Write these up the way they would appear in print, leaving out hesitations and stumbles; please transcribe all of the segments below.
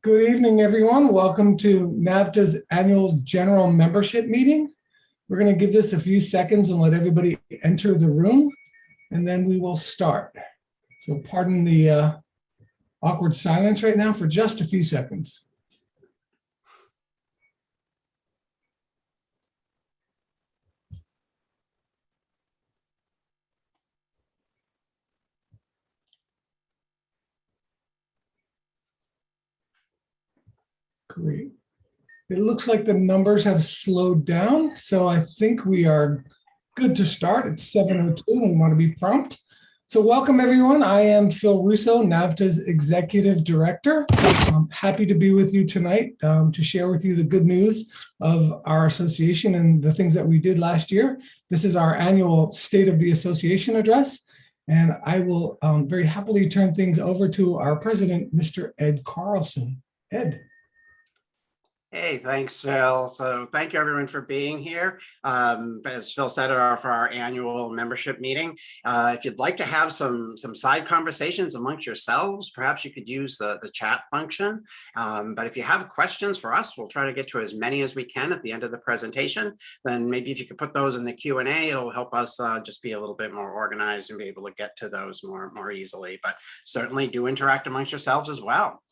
Good evening, everyone. Welcome to NAVTA's annual general membership meeting. We're going to give this a few seconds and let everybody enter the room, and then we will start. So pardon the awkward silence right now for just a few seconds. Great. It looks like the numbers have slowed down, so I think we are good to start. It's 7:02 and we want to be prompt. So welcome, everyone. I am Phil Russo, NAVTA's Executive Director. I'm happy to be with you tonight to share with you the good news of our association and the things that we did last year. This is our annual State of the Association address, and I will very happily turn things over to our president, Mr. Ed Carlson. Ed. Hey, thanks, Phil. So thank you, everyone, for being here. As Phil said, for our annual membership meeting. If you'd like to have some side conversations amongst yourselves, perhaps you could use the chat function. But if you have questions for us, we'll try to get to as many as we can at the end of the presentation. Then maybe if you could put those in the Q&A, it'll help us just be a little bit more organized and be able to get to those more easily. But certainly do interact amongst yourselves as well.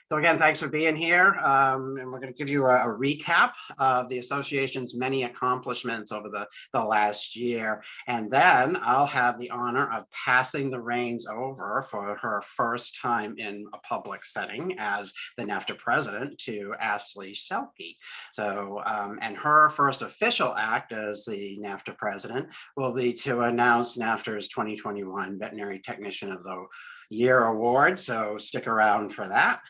So again, thanks for being here. And we're going to give you a recap of the association's many accomplishments over the last year. And then I'll have the honor of passing the reins over for her first time in a public setting as the NAFTA president to Ashley Selke. So, and her first official act as the NAFTA president will be to announce NAFTA's 2021 Veterinary Technician of the Year award. So stick around for that.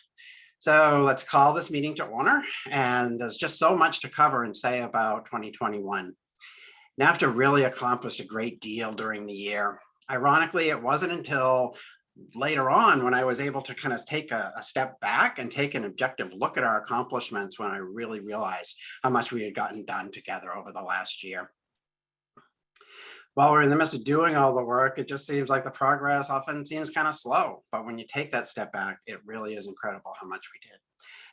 So let's call this meeting to order, and there's just so much to cover and say about 2021. NAFTA really accomplished a great deal during the year. Ironically, it wasn't until later on when I was able to kind of take a step back and take an objective look at our accomplishments when I really realized how much we had gotten done together over the last year. While we're in the midst of doing all the work, it just seems like the progress often seems kind of slow. But when you take that step back, it really is incredible how much we did.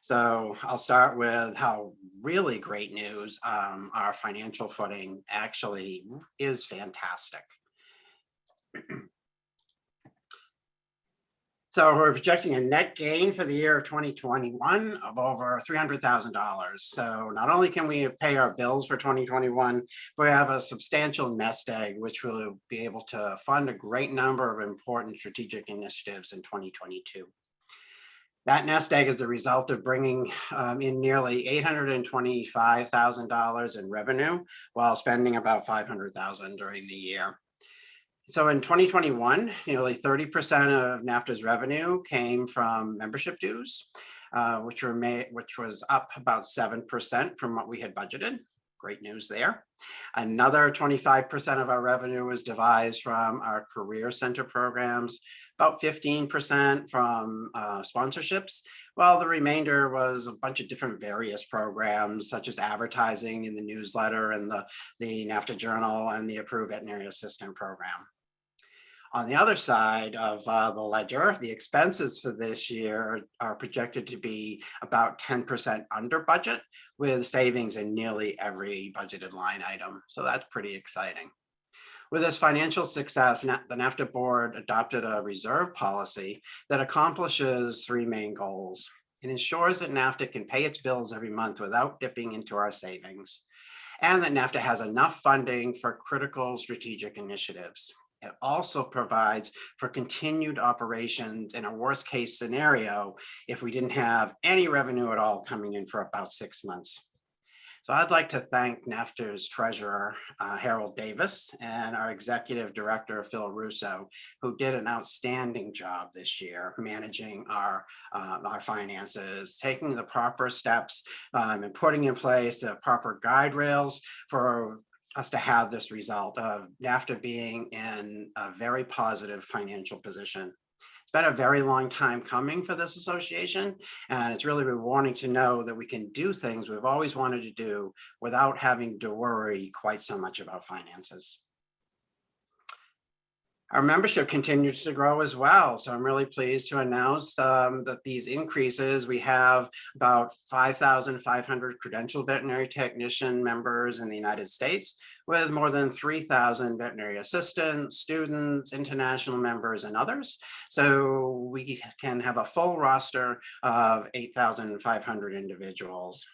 So I'll start with how really great news. Our financial footing actually is fantastic. So we're projecting a net gain for the year of 2021 of over $300,000. So not only can we pay our bills for 2021, but we have a substantial nest egg, which will be able to fund a great number of important strategic initiatives in 2022. That nest egg is the result of bringing in nearly $825,000 in revenue while spending about $500,000 during the year. So in 2021, nearly 30% of NAFTA's revenue came from membership dues, which was up about 7% from what we had budgeted. Great news there. Another 25% of our revenue was devised from our career center programs, about 15% from sponsorships, while the remainder was a bunch of different various programs, such as advertising in the newsletter and the NAFTA Journal and the Approved Veterinary Assistant Program. On the other side of the ledger, the expenses for this year are projected to be about 10% under budget, with savings in nearly every budgeted line item. So that's pretty exciting. With this financial success, the NAFTA board adopted a reserve policy that accomplishes three main goals. It ensures that NAFTA can pay its bills every month without dipping into our savings, and that NAFTA has enough funding for critical strategic initiatives. It also provides for continued operations in a worst case scenario if we didn't have any revenue at all coming in for about 6 months. So I'd like to thank NAFTA's treasurer, Harold Davis, and our executive director, Phil Russo, who did an outstanding job this year managing our finances, taking the proper steps and putting in place the proper guide rails for us to have this result of NAFTA being in a very positive financial position. It's been a very long time coming for this association, and it's really rewarding to know that we can do things we've always wanted to do without having to worry quite so much about finances. Our membership continues to grow as well. So I'm really pleased to announce that these increases, we have about 5,500 credentialed veterinary technician members in the United States, with more than 3,000 veterinary assistants, students, international members, and others. So we can have a full roster of 8,500 individuals.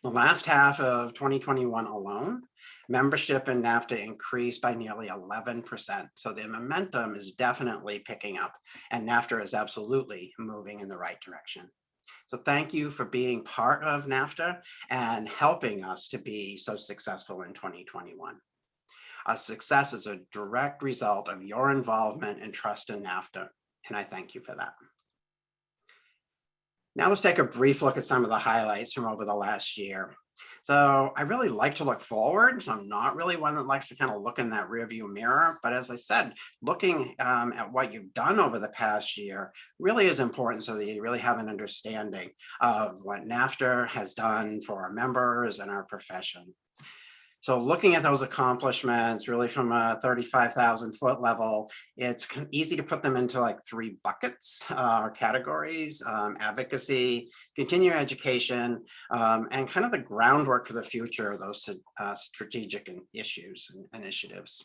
The last half of 2021 alone, membership in NAVTA increased by nearly 11%. So the momentum is definitely picking up, and NAVTA is absolutely moving in the right direction. So thank you for being part of NAVTA and helping us to be so successful in 2021. Our success is a direct result of your involvement and trust in NAVTA, and I thank you for that. Now let's take a brief look at some of the highlights from over the last year. So I really like to look forward. So I'm not really one that likes to kind of look in that rearview mirror. But as I said, looking at what you've done over the past year really is important so that you really have an understanding of what NAVTA has done for our members and our profession. So looking at those accomplishments really from a 35,000 foot level, it's easy to put them into like three buckets or categories: advocacy, continuing education, and kind of the groundwork for the future of those strategic issues and initiatives.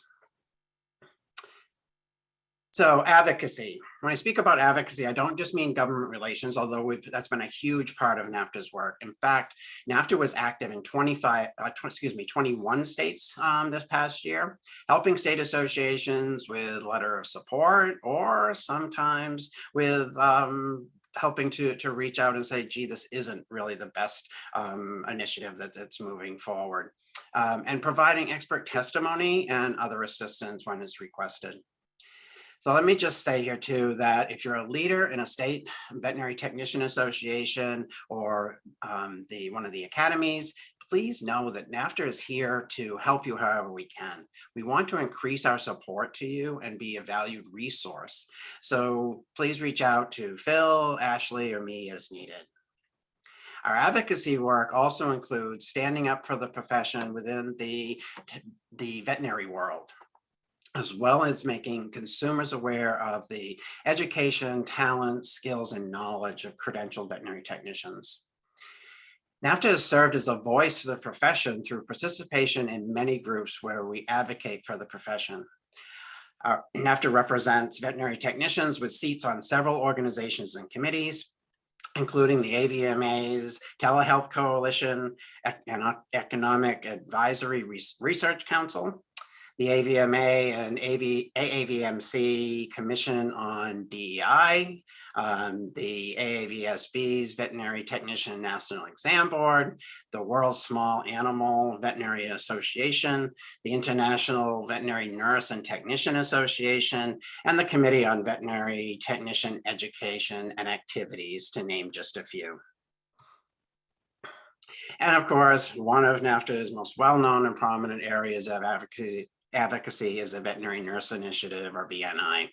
So advocacy, when I speak about advocacy, I don't just mean government relations, although that's been a huge part of NAVTA's work. In fact, NAVTA was active in 21 states this past year, helping state associations with letter of support, or sometimes with helping to reach out and say, gee, this isn't really the best initiative that's moving forward, and providing expert testimony and other assistance when it's requested. So let me just say here too, that if you're a leader in a state veterinary technician association or one of the academies, please know that NAVTA is here to help you however we can. We want to increase our support to you and be a valued resource. So please reach out to Phil, Ashley, or me as needed. Our advocacy work also includes standing up for the profession within the veterinary world, as well as making consumers aware of the education, talent, skills, and knowledge of credentialed veterinary technicians. NAVTA has served as a voice for the profession through participation in many groups where we advocate for the profession. NAVTA represents veterinary technicians with seats on several organizations and committees, including the AVMA's Telehealth Coalition, Economic Advisory Research Council, the AVMA and AAVMC Commission on DEI, the AAVSB's Veterinary Technician National Exam Board, the World Small Animal Veterinary Association, the International Veterinary Nurse and Technician Association, and the Committee on Veterinary Technician Education and Activities, to name just a few. And of course, one of NAVTA's most well-known and prominent areas of advocacy is the Veterinary Nurse Initiative, or VNI.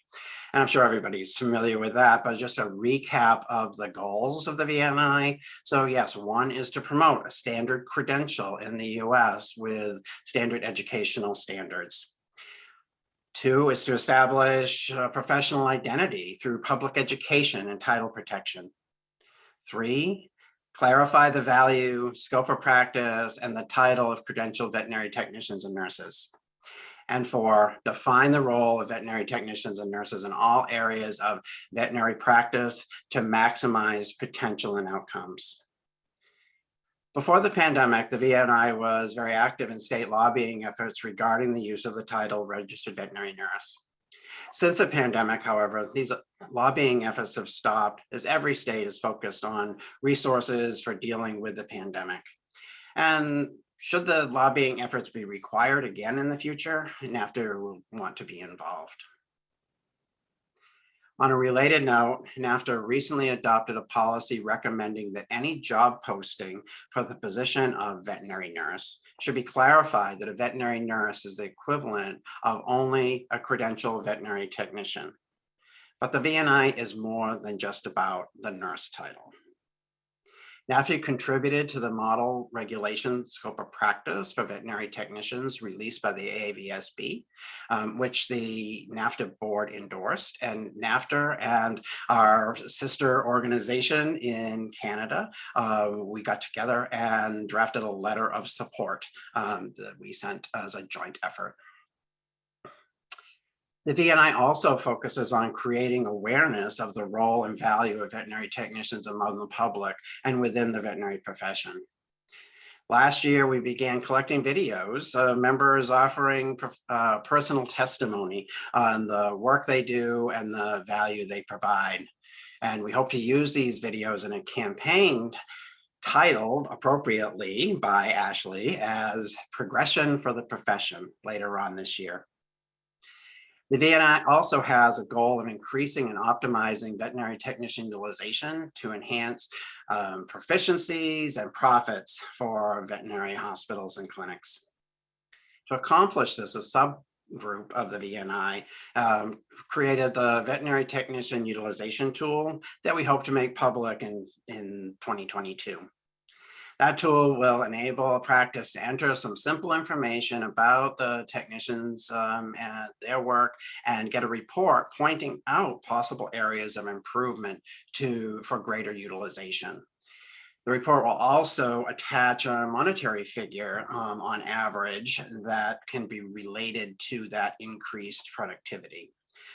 And I'm sure everybody's familiar with that, but just a recap of the goals of the VNI. So yes, one is to promote a standard credential in the US with standard educational standards. Two is to establish a professional identity through public education and title protection. Three, clarify the value, scope of practice, and the title of credentialed veterinary technicians and nurses. And four, define the role of veterinary technicians and nurses in all areas of veterinary practice to maximize potential and outcomes. Before the pandemic, the VNI was very active in state lobbying efforts regarding the use of the title registered veterinary nurse. Since the pandemic, however, these lobbying efforts have stopped as every state is focused on resources for dealing with the pandemic. And should the lobbying efforts be required again in the future, NAVTA will want to be involved. On a related note, NAVTA recently adopted a policy recommending that any job posting for the position of veterinary nurse should be clarified that a veterinary nurse is the equivalent of only a credentialed veterinary technician. But the VNI is more than just about the nurse title. NAVC contributed to the model regulation scope of practice for veterinary technicians released by the AAVSB, which the NAFTA board endorsed, and NAFTA and our sister organization in Canada, we got together and drafted a letter of support that we sent as a joint effort. The VNI also focuses on creating awareness of the role and value of veterinary technicians among the public and within the veterinary profession. Last year, we began collecting videos of members offering personal testimony on the work they do and the value they provide. And we hope to use these videos in a campaign titled appropriately by Ashley as Progression for the Profession later on this year. The VNI also has a goal of increasing and optimizing veterinary technician utilization to enhance proficiencies and profits for veterinary hospitals and clinics. To accomplish this, a subgroup of the VNI created the Veterinary Technician Utilization Tool that we hope to make public in 2022. That tool will enable a practice to enter some simple information about the technicians and their work and get a report pointing out possible areas of improvement for greater utilization. The report will also attach a monetary figure on average that can be related to that increased productivity.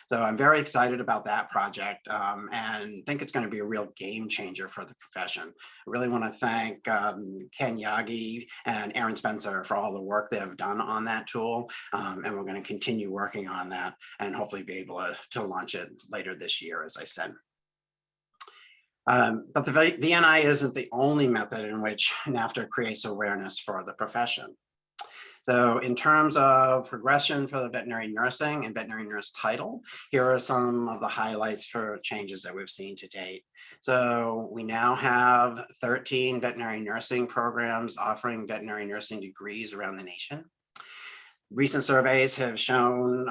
So I'm very excited about that project and think it's going to be a real game changer for the profession. I really want to thank Ken Yagi and Aaron Spencer for all the work they have done on that tool. And we're going to continue working on that and hopefully be able to launch it later this year, as I said. But the VNI isn't the only method in which NAFTA creates awareness for the profession. So in terms of progression for the veterinary nursing and veterinary nurse title, here are some of the highlights for changes that we've seen to date. So we now have 13 veterinary nursing programs offering veterinary nursing degrees around the nation. Recent surveys have shown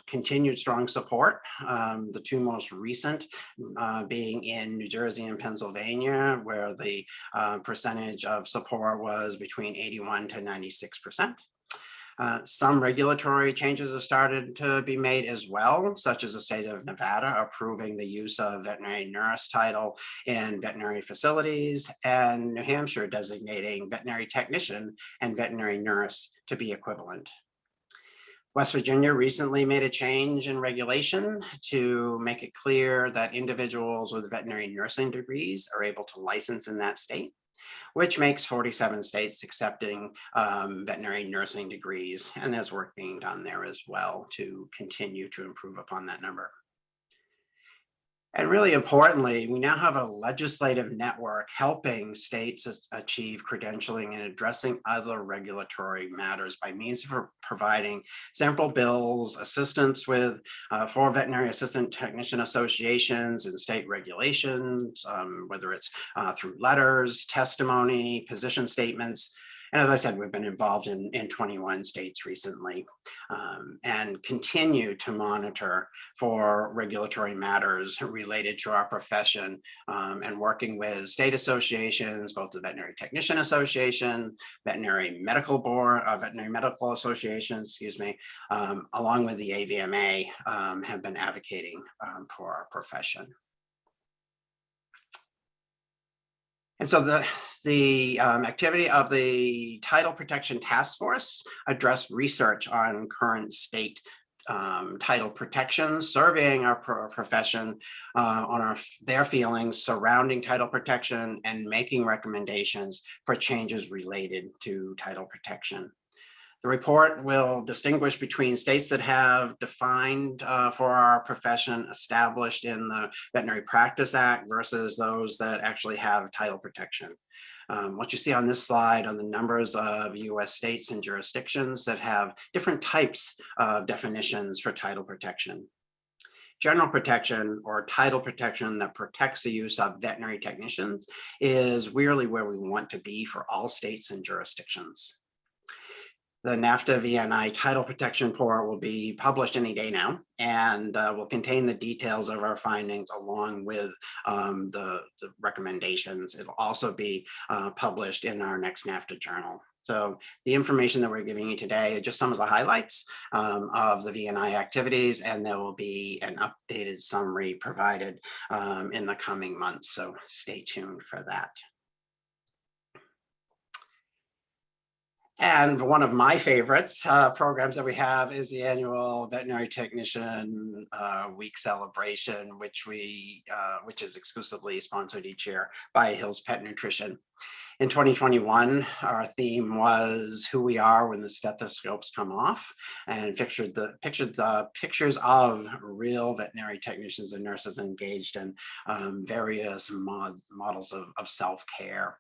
continued strong support, the two most recent being in New Jersey and Pennsylvania, where the percentage of support was between 81 to 96%. Some regulatory changes have started to be made as well, such as the state of Nevada approving the use of veterinary nurse title in veterinary facilities, and New Hampshire designating veterinary technician and veterinary nurse to be equivalent. West Virginia recently made a change in regulation to make it clear that individuals with veterinary nursing degrees are able to license in that state, which makes 47 states accepting veterinary nursing degrees. And there's work being done there as well to continue to improve upon that number. And really importantly, we now have a legislative network helping states achieve credentialing and addressing other regulatory matters by means of providing sample bills, assistance with for veterinary assistant technician associations and state regulations, whether it's through letters, testimony, position statements. And as I said, we've been involved in 21 states recently and continue to monitor for regulatory matters related to our profession and working with state associations, both the Veterinary Technician Association, Veterinary Medical Board, Veterinary Medical Association, excuse me, along with the AVMA, have been advocating for our profession. And so the activity of the Title Protection Task Force addressed research on current state title protections, surveying our profession on their feelings surrounding title protection and making recommendations for changes related to title protection. The report will distinguish between states that have defined for our profession established in the Veterinary Practice Act versus those that actually have title protection. What you see on this slide are the numbers of US states and jurisdictions that have different types of definitions for title protection. General protection or title protection that protects the use of veterinary technicians is really where we want to be for all states and jurisdictions. The NAVTA VNI title protection report will be published any day now and will contain the details of our findings along with the recommendations. It'll also be published in our next NAVTA journal. So the information that we're giving you today are just some of the highlights of the VNI activities, and there will be an updated summary provided in the coming months. So stay tuned for that. And one of my favorites programs that we have is the annual Veterinary Technician Week celebration, which is exclusively sponsored each year by Hill's Pet Nutrition. In 2021, our theme was who we are when the stethoscopes come off, and pictured the pictures of real veterinary technicians and nurses engaged in various models of self-care.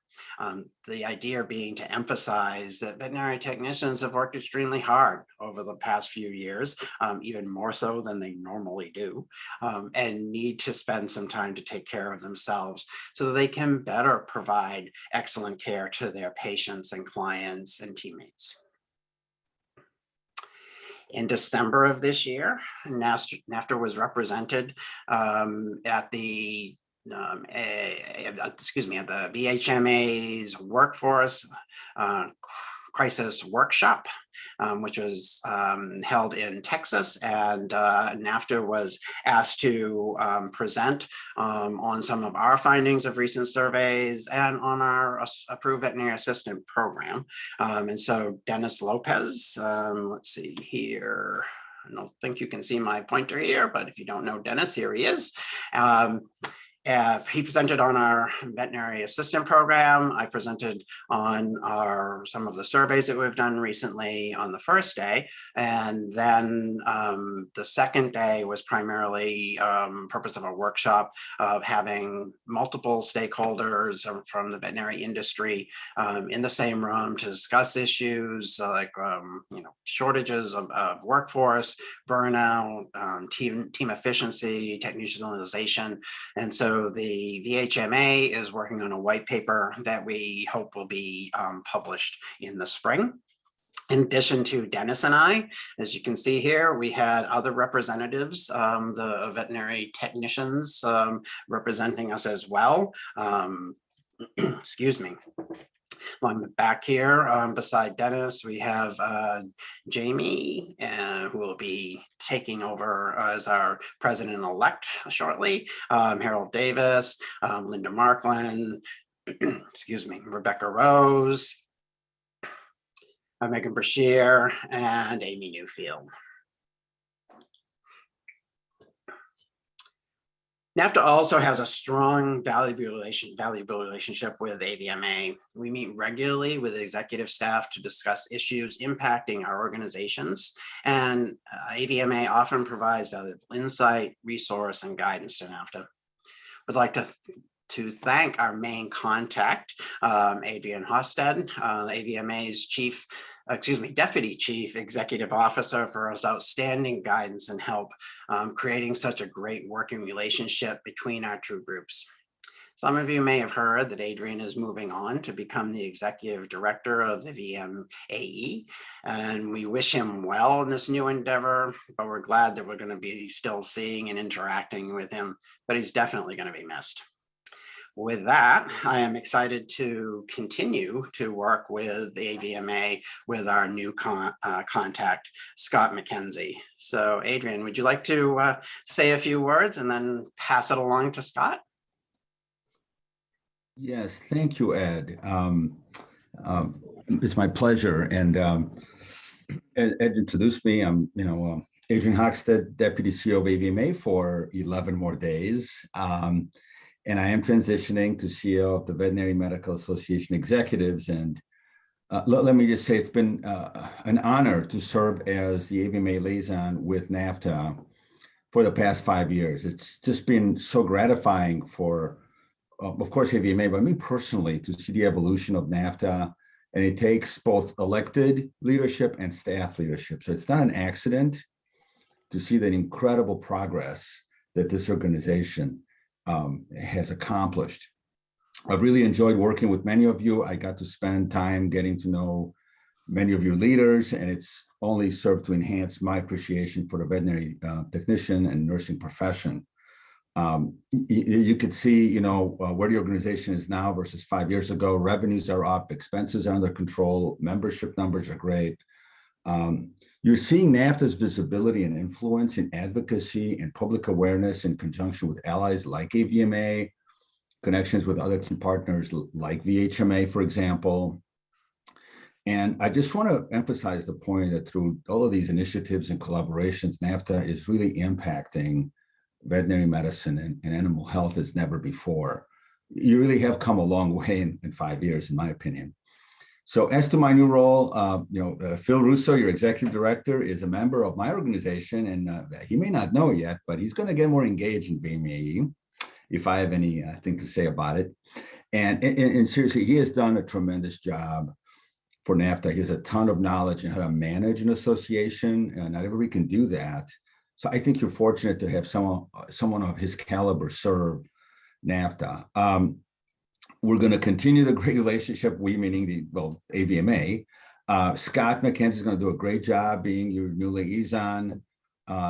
The idea being to emphasize that veterinary technicians have worked extremely hard over the past few years, even more so than they normally do, and need to spend some time to take care of themselves so that they can better provide excellent care to their patients and clients and teammates. In December of this year, NAFTA was represented at the VHMA's Workforce Crisis Workshop, which was held in Texas, and NAFTA was asked to present on some of our findings of recent surveys and on our approved veterinary assistant program. And so Dennis Lopez, let's see here. I don't think you can see my pointer here, but if you don't know Dennis, here he is. He presented on our veterinary assistant program. I presented on some of the surveys that we've done recently on the first day. And then the second day was primarily purpose of a workshop of having multiple stakeholders from the veterinary industry in the same room to discuss issues like shortages of workforce, burnout, team efficiency, technician utilization. And so the VHMA is working on a white paper that we hope will be published in the spring. In addition to Dennis and I, as you can see here, we had other representatives, the veterinary technicians representing us as well. Excuse me. Along the back here, beside Dennis, we have Jamie, who will be taking over as our president-elect shortly, Harold Davis, Linda Markland, excuse me, Rebecca Rose, Megan Brashear, and Amy Newfield. NAFTA also has a strong, valuable relationship with AVMA. We meet regularly with executive staff to discuss issues impacting our organizations, and AVMA often provides valuable insight, resource, and guidance to NAFTA. We'd like to thank our main contact, Adrian Hosted, AVMA's Deputy Chief Executive Officer, for his outstanding guidance and help creating such a great working relationship between our two groups. Some of you may have heard that Adrian is moving on to become the Executive Director of the VMAE, and we wish him well in this new endeavor, but we're glad that we're going to be still seeing and interacting with him, but he's definitely going to be missed. With that, I am excited to continue to work with the AVMA with our new contact, Scott McKenzie. So Adrian, would you like to say a few words and then pass it along to Scott? Yes, thank you, Ed. It's my pleasure. And Ed introduced me. I'm, Adrian Hochstead, Deputy CEO of AVMA for 11 more days. And I am transitioning to CEO of the Veterinary Medical Association Executives. And let me just say, it's been an honor to serve as the AVMA liaison with NAFTA for the past 5 years. It's just been so gratifying for, of course, AVMA, but me personally, to see the evolution of NAFTA. And it takes both elected leadership and staff leadership. So it's not an accident to see the incredible progress that this organization has accomplished. I've really enjoyed working with many of you. I got to spend time getting to know many of your leaders, and it's only served to enhance my appreciation for the veterinary technician and nursing profession. You could see, where the organization is now versus 5 years ago. Revenues are up, expenses are under control, membership numbers are great. You're seeing NAVTA's visibility and influence in advocacy and public awareness in conjunction with allies like AVMA, connections with other key partners like VHMA, for example. And I just want to emphasize the point that through all of these initiatives and collaborations, NAVTA is really impacting veterinary medicine and animal health as never before. You really have come a long way in 5 years, in my opinion. So as to my new role, Phil Russo, your executive director, is a member of my organization, and he may not know yet, but he's going to get more engaged in VMAE if I have anything to say about it. And seriously, he has done a tremendous job for NAVTA. He has a ton of knowledge in how to manage an association, and not everybody can do that. So I think you're fortunate to have someone of his caliber serve NAVTA. We're going to continue the great relationship, we meaning AVMA. Scott McKenzie is going to do a great job being your new liaison.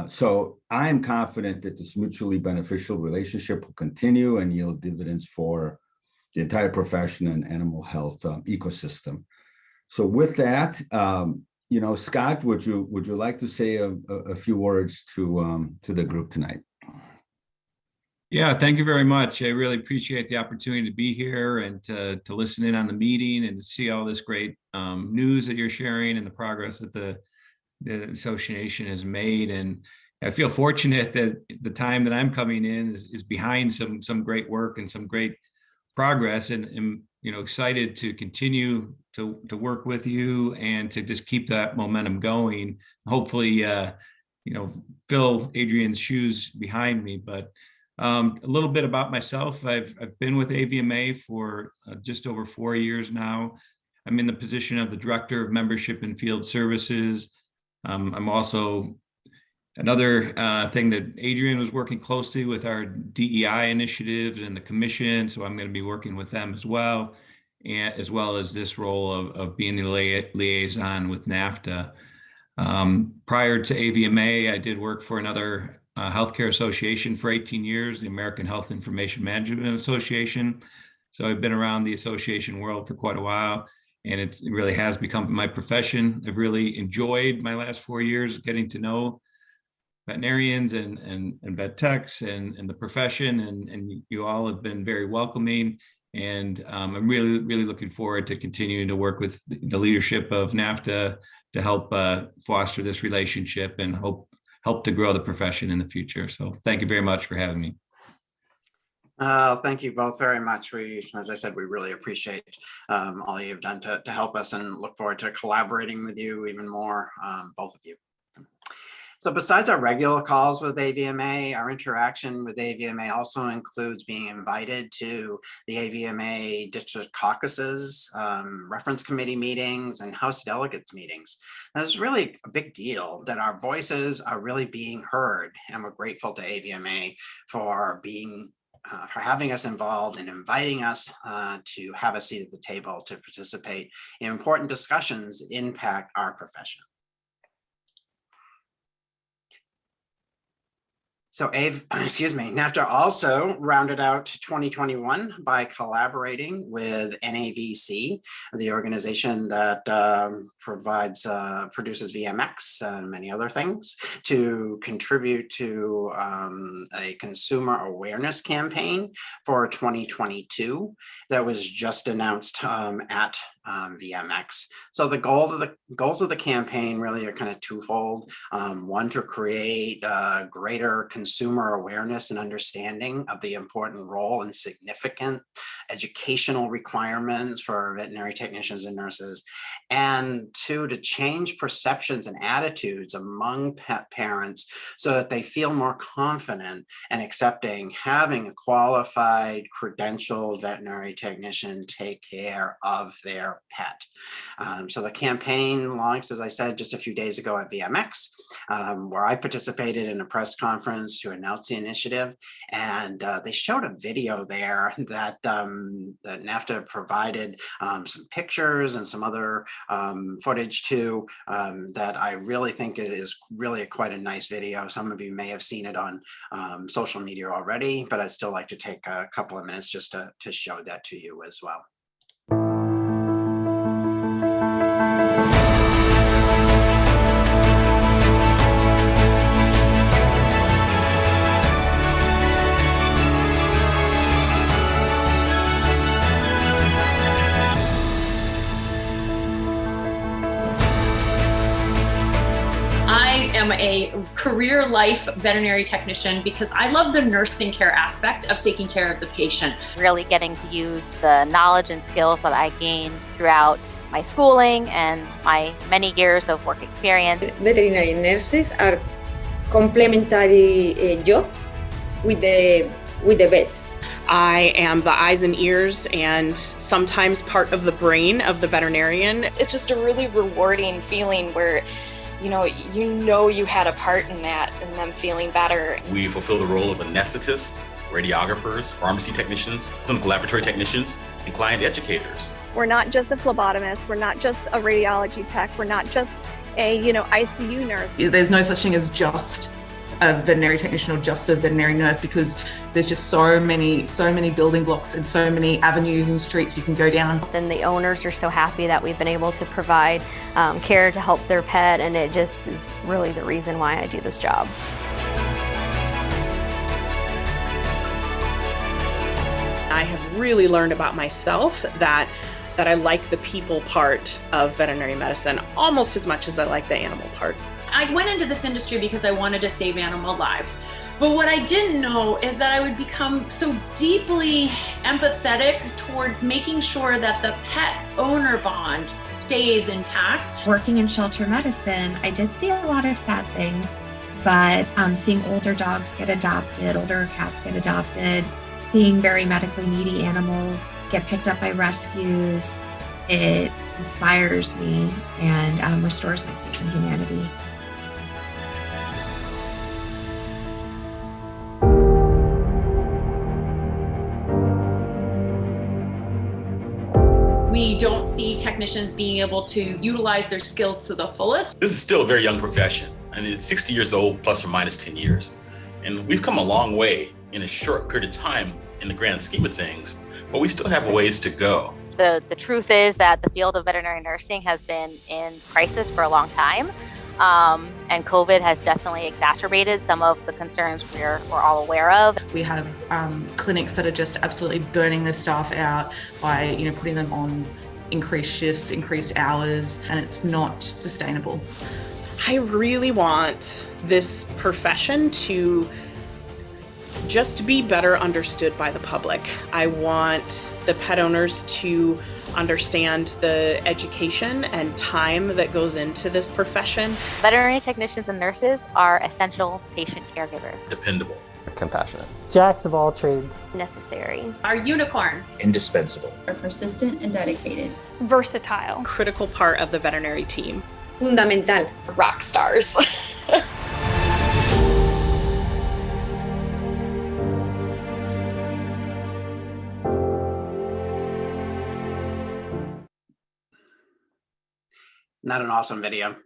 So I am confident that this mutually beneficial relationship will continue and yield dividends for the entire profession and animal health ecosystem. So with that, Scott, would you like to say a few words to the group tonight? Yeah, thank you very much. I really appreciate the opportunity to be here and to listen in on the meeting and to see all this great news that you're sharing and the progress that the association has made. And I feel fortunate that the time that I'm coming in is behind some great work and some great progress, and excited to continue to work with you and to just keep that momentum going. Hopefully, fill Adrian's shoes behind me. But a little bit about myself. I've been with AVMA for just over 4 years now. I'm in the position of the Director of Membership and Field Services. I'm also another thing that Adrian was working closely with our DEI initiatives and the commission. So I'm going to be working with them as well, and as well as this role of being the liaison with NAFTA. Prior to AVMA, I did work for another healthcare association for 18 years, the American Health Information Management Association. So I've been around the association world for quite a while, and it really has become my profession. I've really enjoyed my last 4 years getting to know veterinarians and vet techs and the profession, and you all have been very welcoming. And I'm really looking forward to continuing to work with the leadership of NAFTA to help foster this relationship and help to grow the profession in the future. So thank you very much for having me. Thank you both very much. As I said, we really appreciate all you've done to help us, and look forward to collaborating with you even more, both of you. So besides our regular calls with AVMA, our interaction with AVMA also includes being invited to the AVMA district caucuses, reference committee meetings, and House delegates meetings. And it's really a big deal that our voices are really being heard, and we're grateful to AVMA for having us involved and inviting us to have a seat at the table to participate in important discussions that impact our profession. So NAVTA also rounded out 2021 by collaborating with NAVC, the organization that produces VMX and many other things, to contribute to a consumer awareness campaign for 2022 that was just announced at VMX. So the goals of the campaign really are kind of twofold. One, to create greater consumer awareness and understanding of the important role and significant educational requirements for veterinary technicians and nurses, and two, to change perceptions and attitudes among pet parents so that they feel more confident and accepting having a qualified, credentialed veterinary technician take care of their their pet. So the campaign launched, as I said, just a few days ago at VMX, where I participated in a press conference to announce the initiative. And they showed a video there that, that NAVTA provided some pictures and some other footage too, that I really think is really quite a nice video. Some of you may have seen it on social media already, but I'd still like to take a couple of minutes just to show that to you as well. I am a career life veterinary technician because I love the nursing care aspect of taking care of the patient. Really getting to use the knowledge and skills that I gained throughout my schooling and my many years of work experience. Veterinary nurses are complementary job with the vets. I am the eyes and ears and sometimes part of the brain of the veterinarian. It's just a really rewarding feeling where you know you had a part in that and them feeling better. We fulfill the role of anesthetists, radiographers, pharmacy technicians, clinical laboratory technicians, and client educators. We're not just a phlebotomist, we're not just a radiology tech, we're not just a ICU nurse. There's no such thing as just a veterinary technician or just a veterinary nurse, because there's just so many building blocks and so many avenues and streets you can go down. Then the owners are so happy that we've been able to provide care to help their pet, and it just is really the reason why I do this job. I have really learned about myself that I like the people part of veterinary medicine almost as much as I like the animal part. I went into this industry because I wanted to save animal lives. But what I didn't know is that I would become so deeply empathetic towards making sure that the pet owner bond stays intact. Working in shelter medicine, I did see a lot of sad things, but seeing older dogs get adopted, older cats get adopted, seeing very medically needy animals get picked up by rescues, it inspires me and restores my faith in humanity. We don't see technicians being able to utilize their skills to the fullest. This is still a very young profession. I mean, it's 60 years old, plus or minus 10 years. And we've come a long way in a short period of time in the grand scheme of things, but we still have a ways to go. The truth is that the field of veterinary nursing has been in crisis for a long time. And COVID has definitely exacerbated some of the concerns we're all aware of. We have clinics that are just absolutely burning their staff out by putting them on increased shifts, increased hours, and it's not sustainable. I really want this profession to just be better understood by the public. I want the pet owners to understand the education and time that goes into this profession. Veterinary technicians and nurses are essential patient caregivers. Dependable. Compassionate. Jacks of all trades. Necessary. Our unicorns. Indispensable. Are persistent and dedicated. Versatile. Critical part of the veterinary team. Fundamental. Rock stars. Not an awesome video.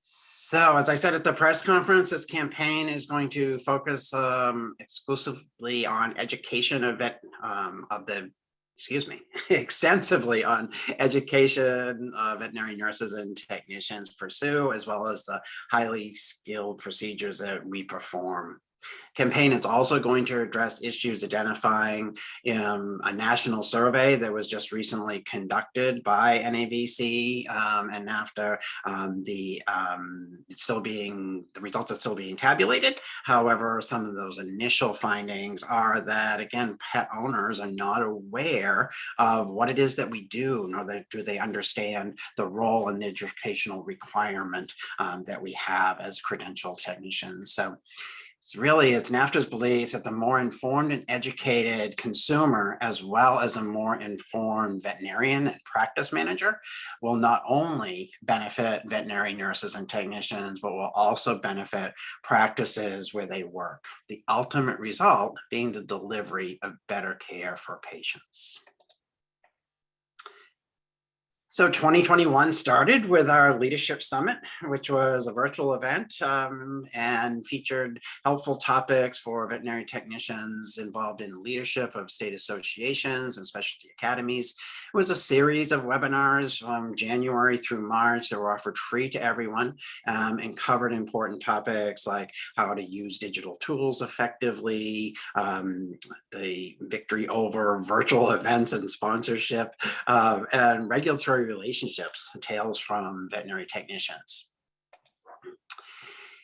So as I said at the press conference, this campaign is going to focus exclusively on education extensively on education veterinary nurses and technicians pursue, as well as the highly skilled procedures that we perform. Campaign is also going to address issues identifying a national survey that was just recently conducted by NAVC and NAFTA. The results are still being tabulated. However, some of those initial findings are that, again, pet owners are not aware of what it is that we do, nor do they understand the role and the educational requirement that we have as credentialed technicians. So It's NAFTA's belief that the more informed and educated consumer, as well as a more informed veterinarian and practice manager, will not only benefit veterinary nurses and technicians, but will also benefit practices where they work. The ultimate result being the delivery of better care for patients. So 2021 started with our Leadership Summit, which was a virtual event and featured helpful topics for veterinary technicians involved in leadership of state associations and specialty academies. It was a series of webinars from January through March that were offered free to everyone and covered important topics like how to use digital tools effectively, the victory over virtual events and sponsorship, and regulatory relationships, tales from veterinary technicians.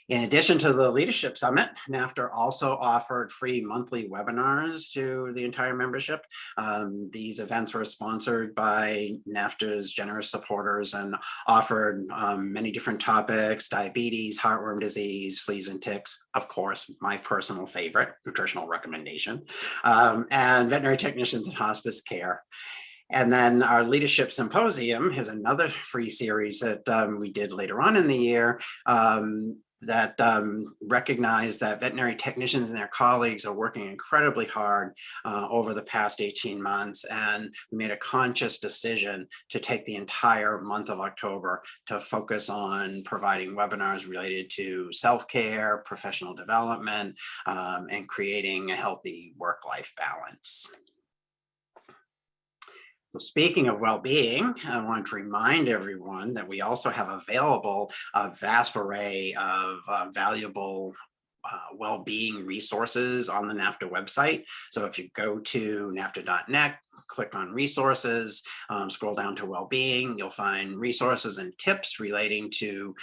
In addition to the Leadership Summit, NAFTA also offered free monthly webinars to the entire membership. These events were sponsored by NAFTA's generous supporters and offered many different topics: diabetes, heartworm disease, fleas and ticks, of course, my personal favorite, nutritional recommendation, and veterinary technicians and hospice care. And then our Leadership Symposium is another free series that we did later on in the year that recognized that veterinary technicians and their colleagues are working incredibly hard over the past 18 months. And we made a conscious decision to take the entire month of October to focus on providing webinars related to self-care, professional development, and creating a healthy work-life balance. So speaking of well-being, I want to remind everyone that we also have available a vast array of valuable well-being resources on the NAFTA website. So if you go to nafta.net, click on resources, scroll down to well-being, you'll find resources and tips relating to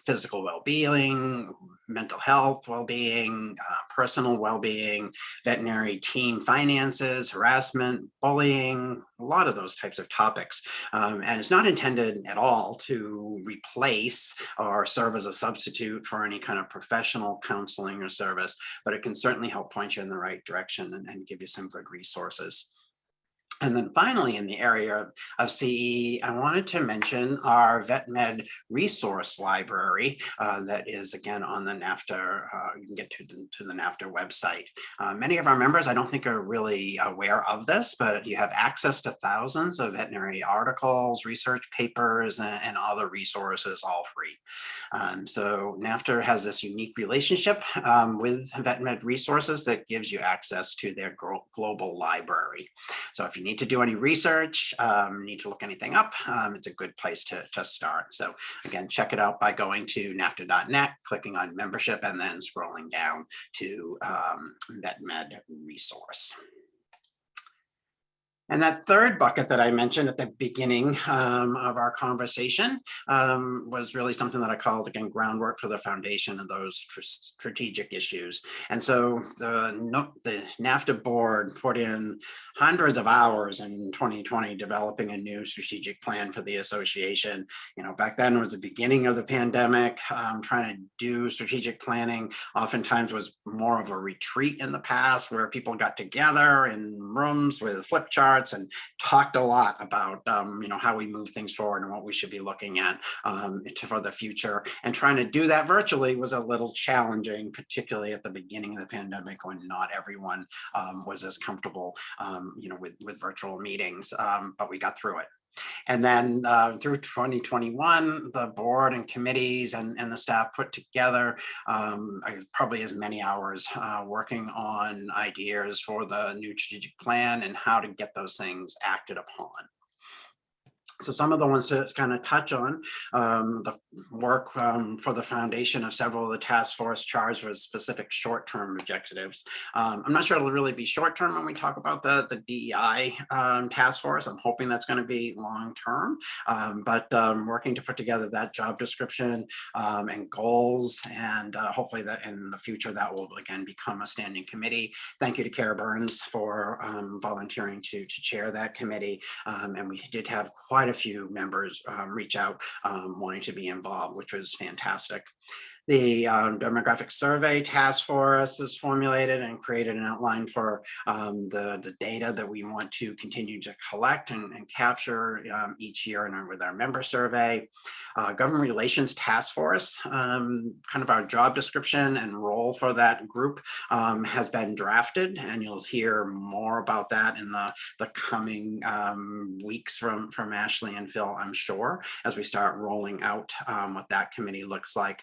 physical well-being, mental health well-being, personal well-being, veterinary team finances, harassment, bullying, a lot of those types of topics. And it's not intended at all to replace or serve as a substitute for any kind of professional counseling or service, but it can certainly help point you in the right direction and give you some good resources. And then finally, in the area of CE, I wanted to mention our VetMed resource library that is, again, on the NAFTA, you can get to the NAFTA website. Many of our members, I don't think, are really aware of this, but you have access to thousands of veterinary articles, research papers, and other resources, all free. So NAFTA has this unique relationship with VetMed resources that gives you access to their global library. So if you need to do any research, need to look anything up, it's a good place to start. So again, check it out by going to nafta.net, clicking on membership, and then scrolling down to VetMed resource. And that third bucket that I mentioned at the beginning of our conversation was really something that I called, again, groundwork for the foundation of those strategic issues. And so the NAFTA board put in hundreds of hours in 2020 developing a new strategic plan for the association. You know, back then it was the beginning of the pandemic. Trying to do strategic planning oftentimes was more of a retreat in the past, where people got together in rooms with flip charts and talked a lot about how we move things forward and what we should be looking at for the future. And trying to do that virtually was a little challenging, particularly at the beginning of the pandemic, when not everyone was as comfortable with virtual meetings, but we got through it. And then through 2021, the board and committees and the staff put together probably as many hours working on ideas for the new strategic plan and how to get those things acted upon. So some of the ones to kind of touch on, the work for the foundation of several of the task force charged with specific short-term objectives. I'm not sure it'll really be short-term when we talk about the DEI task force. I'm hoping that's going to be long-term, but working to put together that job description and goals, and hopefully that in the future that will again become a standing committee. Thank you to Kara Burns for volunteering to chair that committee, and we did have quite a few members reach out wanting to be involved, which was fantastic. The demographic survey task force is formulated and created an outline for the data that we want to continue to collect and capture each year with our member survey. Government relations task force, kind of our job description and role for that group has been drafted, and you'll hear more about that in the coming weeks from Ashley and Phil, I'm sure, as we start rolling out what that committee looks like.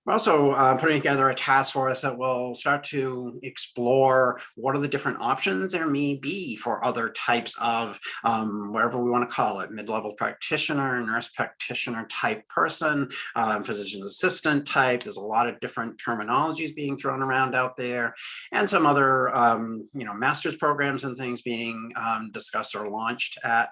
We're also putting together a task force that will start to explore what are the different options there may be for other types of, whatever we want to call it, mid-level practitioner, nurse practitioner type person, physician assistant type. There's a lot of different terminologies being thrown around out there, and some other, master's programs and things being discussed or launched at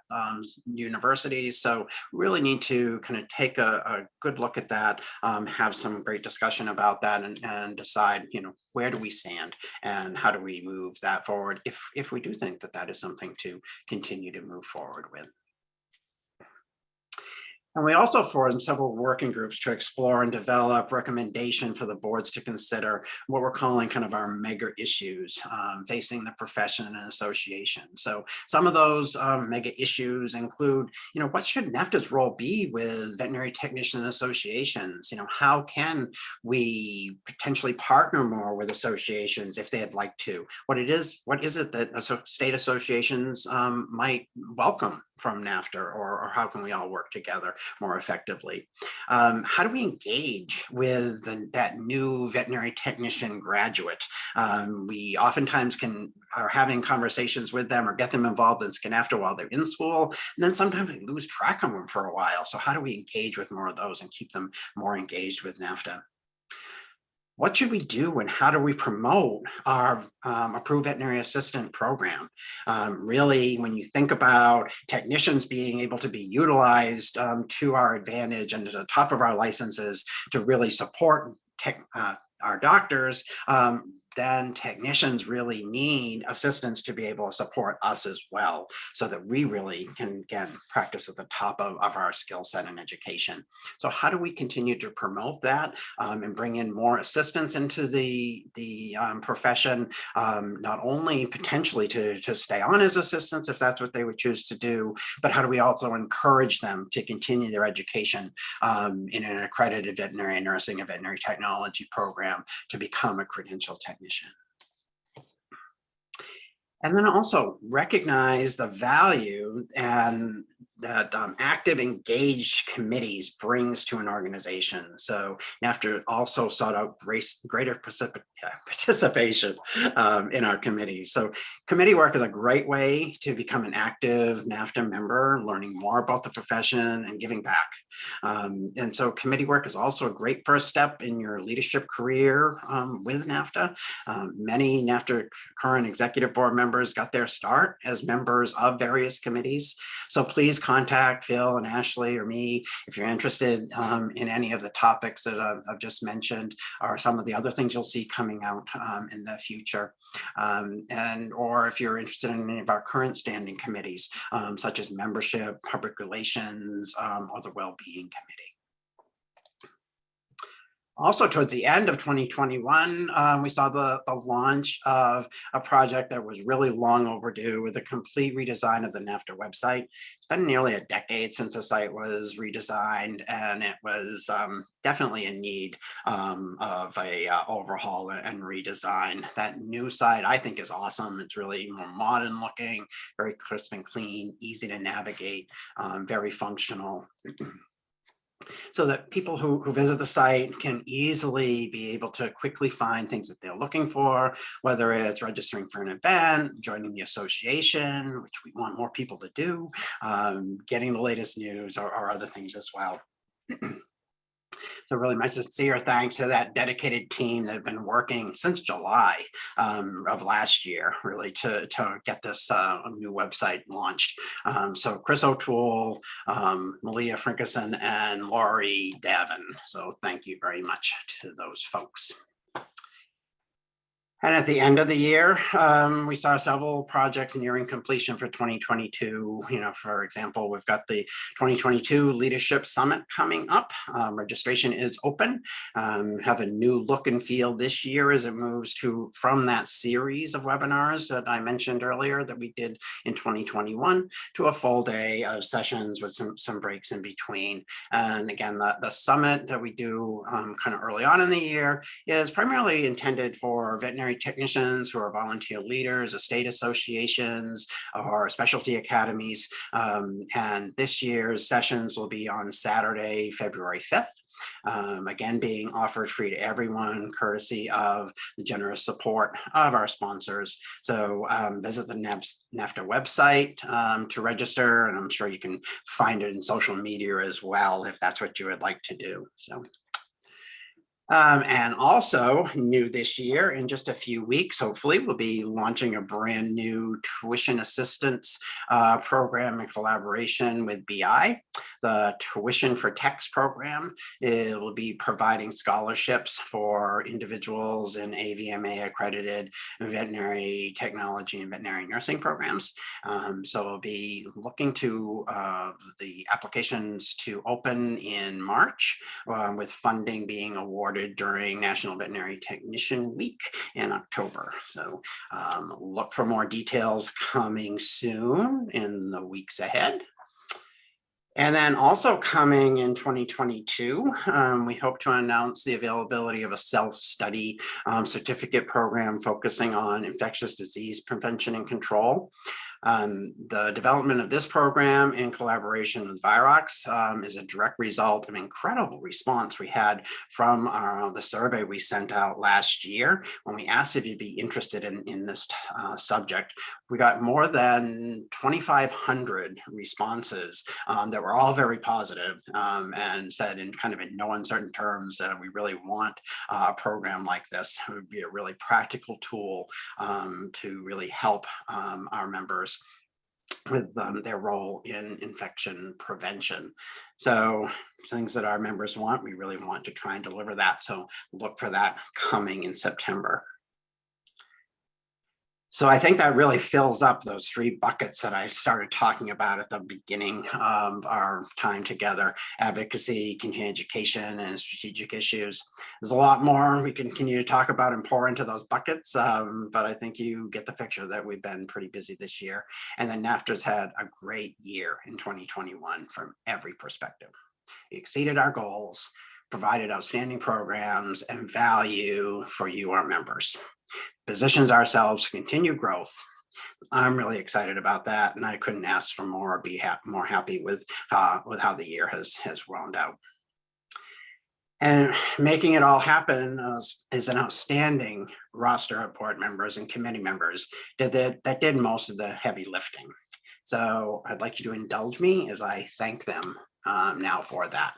universities. So we really need to kind of take a good look at that, have some great discussion about that, and decide, where do we stand and how do we move that forward if we do think that that is something to continue to move forward with. And we also formed several working groups to explore and develop recommendation for the boards to consider what we're calling kind of our mega issues facing the profession and association. So some of those mega issues include, what should NAVTA's role be with veterinary technician associations? How can we potentially partner more with associations if they'd like to? What is it that state associations might welcome from NAVTA, or how can we all work together more effectively? How do we engage with that new veterinary technician graduate? We oftentimes are having conversations with them or get them involved in SCNAFTA while they're in school, and then sometimes we lose track of them for a while. So how do we engage with more of those and keep them more engaged with NAVTA? What should we do and how do we promote our approved veterinary assistant program? Really, when you think about technicians being able to be utilized to our advantage and to the top of our licenses to really support our doctors, then technicians really need assistance to be able to support us as well, so that we really can, again, practice at the top of our skill set and education. So how do we continue to promote that and bring in more assistance into the profession, not only potentially to stay on as assistants if that's what they would choose to do, but how do we also encourage them to continue their education in an accredited veterinary nursing and veterinary technology program to become a credentialed technician? And then also recognize the value and that active, engaged committees brings to an organization. So NAVTA also sought out greater participation in our committees. So committee work is a great way to become an active NAVTA member, learning more about the profession and giving back. And so committee work is also a great first step in your leadership career with NAVTA. Many NAVTA current executive board members got their start as members of various committees. So please contact Phil and Ashley or me if you're interested in any of the topics that I've just mentioned, or some of the other things you'll see coming out in the future. Or if you're interested in any of our current standing committees, such as membership, public relations, or the well-being committee. Also, towards the end of 2021, we saw the launch of a project that was really long overdue with a complete redesign of the NAVTA website. It's been nearly a decade since the site was redesigned, and it was definitely in need of a overhaul and redesign. That new site, I think, is awesome. It's really more modern looking, very crisp and clean, easy to navigate, very functional. So that people who visit the site can easily be able to quickly find things that they're looking for, whether it's registering for an event, joining the association, which we want more people to do, getting the latest news, or other things as well. So really my sincere thanks to that dedicated team that have been working since July of last year, really to get this new website launched. So Chris O'Toole, Malia Frankerson, and Laurie Davin. So thank you very much to those folks. And at the end of the year, we saw several projects nearing completion for 2022. For example, we've got the 2022 Leadership Summit coming up. Registration is open. Have a new look and feel this year as it moves from that series of webinars that I mentioned earlier that we did in 2021 to a full day of sessions with some breaks in between. And again, the summit that we do kind of early on in the year is primarily intended for veterinary technicians who are volunteer leaders, estate associations, or specialty academies. And this year's sessions will be on Saturday, February 5th. Again, being offered free to everyone, courtesy of the generous support of our sponsors. So visit the NAVTA website to register, and I'm sure you can find it in social media as well if that's what you would like to do. So. And also new this year, in just a few weeks, hopefully, we'll be launching a brand new tuition assistance program in collaboration with BI. The Tuition for Techs program, it will be providing scholarships for individuals in AVMA accredited veterinary technology and veterinary nursing programs. So we'll be looking to the applications to open in March with funding being awarded during National Veterinary Technician Week in October. So look for more details coming soon in the weeks ahead. And then also coming in 2022, we hope to announce the availability of a self-study certificate program focusing on infectious disease prevention and control. The development of this program in collaboration with Virox is a direct result of incredible response we had from the survey we sent out last year when we asked if you'd be interested in this subject. We got more than 2,500 responses that were all very positive and said in kind of in no uncertain terms, we really want a program like this. It would be a really practical tool to really help our members with their role in infection prevention. So things that our members want, we really want to try and deliver that. So look for that coming in September. So I think that really fills up those three buckets that I started talking about at the beginning of our time together: advocacy, continuing education, and strategic issues. There's a lot more we can continue to talk about and pour into those buckets, but I think you get the picture that we've been pretty busy this year. And then NAVTA's had a great year in 2021 from every perspective. We exceeded our goals, provided outstanding programs and value for you, our members. Positions ourselves to continue growth. I'm really excited about that, and I couldn't ask for more or be more happy with how the year has wound out. And making it all happen is an outstanding roster of board members and committee members that did most of the heavy lifting. So I'd like you to indulge me as I thank them now for that.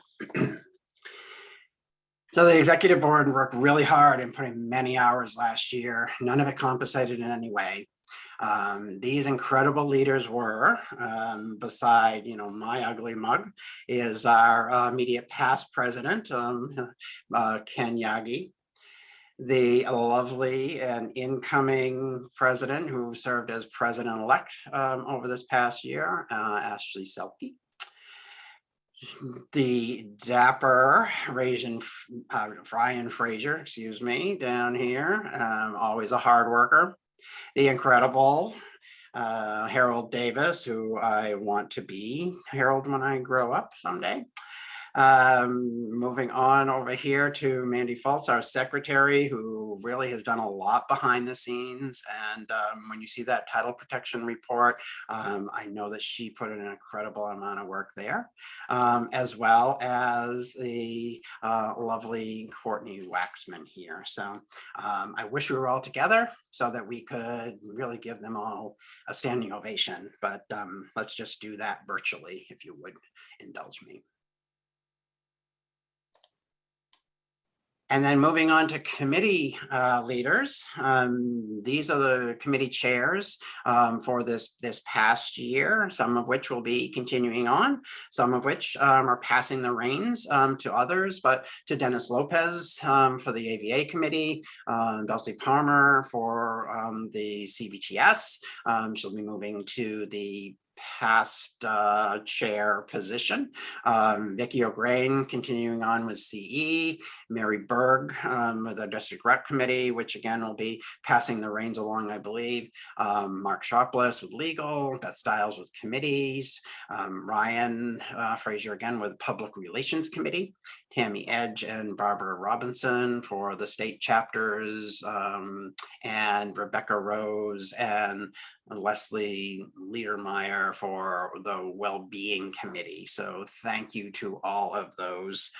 So the executive board worked really hard and put in many hours last year, none of it compensated in any way. These incredible leaders were, beside, my ugly mug, is our immediate past president, Ken Yagi, the lovely and incoming president who served as president-elect over this past year, Ashley Selke. The dapper Brian Fraser, down here, always a hard worker. The incredible Harold Davis, who I want to be Harold when I grow up someday. Moving on over here to Mandy Fultz, our secretary, who really has done a lot behind the scenes. And when you see that title protection report, I know that she put in an incredible amount of work there, as well as the lovely Courtney Waxman here. So I wish we were all together so that we could really give them all a standing ovation, but let's just do that virtually, if you would indulge me. And then moving on to committee leaders. These are the committee chairs for this past year, some of which will be continuing on, some of which are passing the reins to others, but to Dennis Lopez for the AVA committee, Dulcie Palmer for the CBTS. She'll be moving to the past chair position. Vicki O'Grain continuing on with CE, Mary Berg with the district rep committee, which again will be passing the reins along, I believe. Mark Sharpless with legal, Beth Stiles with committees, Ryan Frazier again with public relations committee, Tammy Edge and Barbara Robinson for the state chapters, and Rebecca Rose and Leslie Liedermeyer for the well-being committee. So thank you to all of those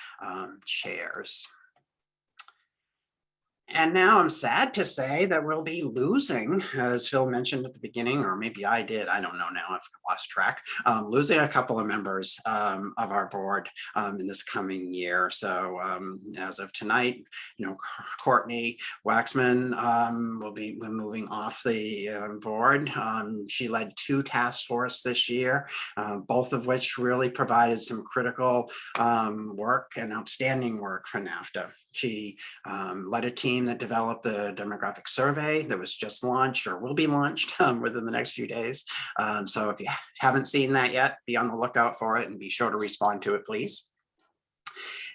chairs. And now I'm sad to say that we'll be losing, as Phil mentioned at the beginning, or maybe I did, I don't know now, I've lost track, losing a couple of members of our board in this coming year. So as of tonight, Courtney Waxman will be moving off the board. She led 2 task forces this year, both of which really provided some critical work and outstanding work for NAVTA. She led a team that developed the demographic survey that was just launched or will be launched within the next few days. So if you haven't seen that yet, be on the lookout for it and be sure to respond to it, please.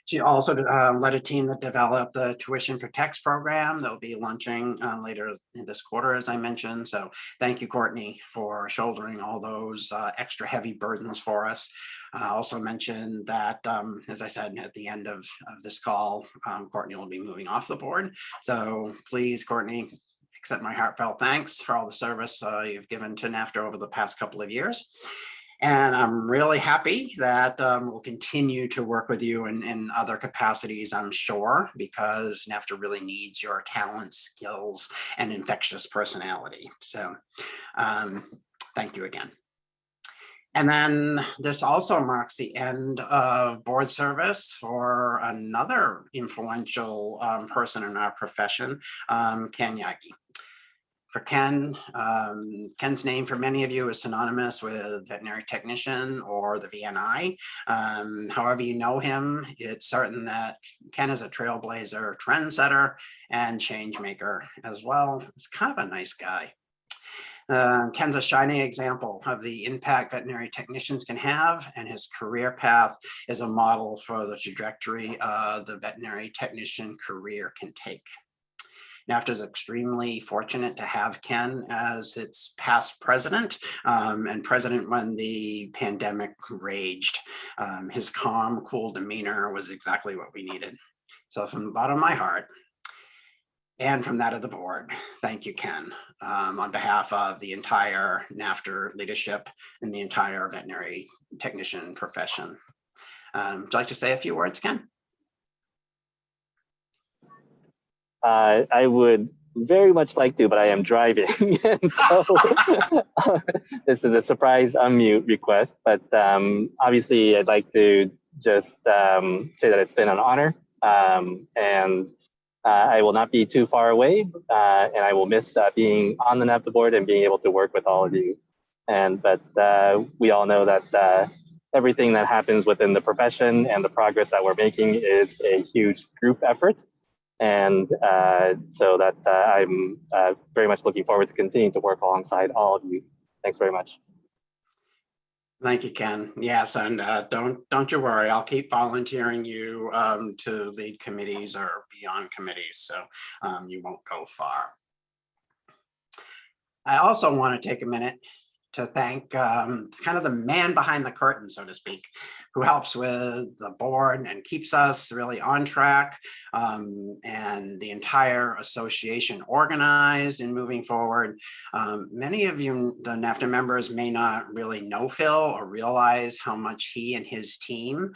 She also led a team that developed the tuition for text program that will be launching later in this quarter, as I mentioned. So thank you, Courtney, for shouldering all those extra heavy burdens for us. I also mentioned that, as I said at the end of this call, Courtney will be moving off the board. So please, Courtney, accept my heartfelt thanks for all the service you've given to NAVTA over the past couple of years. And I'm really happy that we'll continue to work with you in other capacities, I'm sure, because NAVTA really needs your talent, skills, and infectious personality. So thank you again. And then this also marks the end of board service for another influential person in our profession, Ken Yagi. For Ken, Ken's name for many of you is synonymous with veterinary technician or the VNI. However you know him, it's certain that Ken is a trailblazer, trendsetter, and change maker as well. He's kind of a nice guy. Ken's a shining example of the impact veterinary technicians can have, and his career path is a model for the trajectory the veterinary technician career can take. NAVTA is extremely fortunate to have Ken as its past president and president when the pandemic raged. His calm, cool demeanor was exactly what we needed. So from the bottom of my heart and from that of the board, thank you, Ken, on behalf of the entire NAVTA leadership and the entire veterinary technician profession. Would you like to say a few words, Ken? I would very much like to, but I am driving. And so this is a surprise unmute request, but obviously I'd like to just say that it's been an honor, and I will not be too far away, and I will miss being on the NAVTA board and being able to work with all of you. But we all know that everything that happens within the profession and the progress that we're making is a huge group effort. And so that I'm very much looking forward to continuing to work alongside all of you. Thanks very much. Thank you, Ken. Yes, and don't you worry. I'll keep volunteering you to lead committees or beyond committees, so you won't go far. I also want to take a minute to thank kind of the man behind the curtain, so to speak, who helps with the board and keeps us really on track, and the entire association organized and moving forward. Many of you, the NAVTA members, may not really know Phil or realize how much he and his team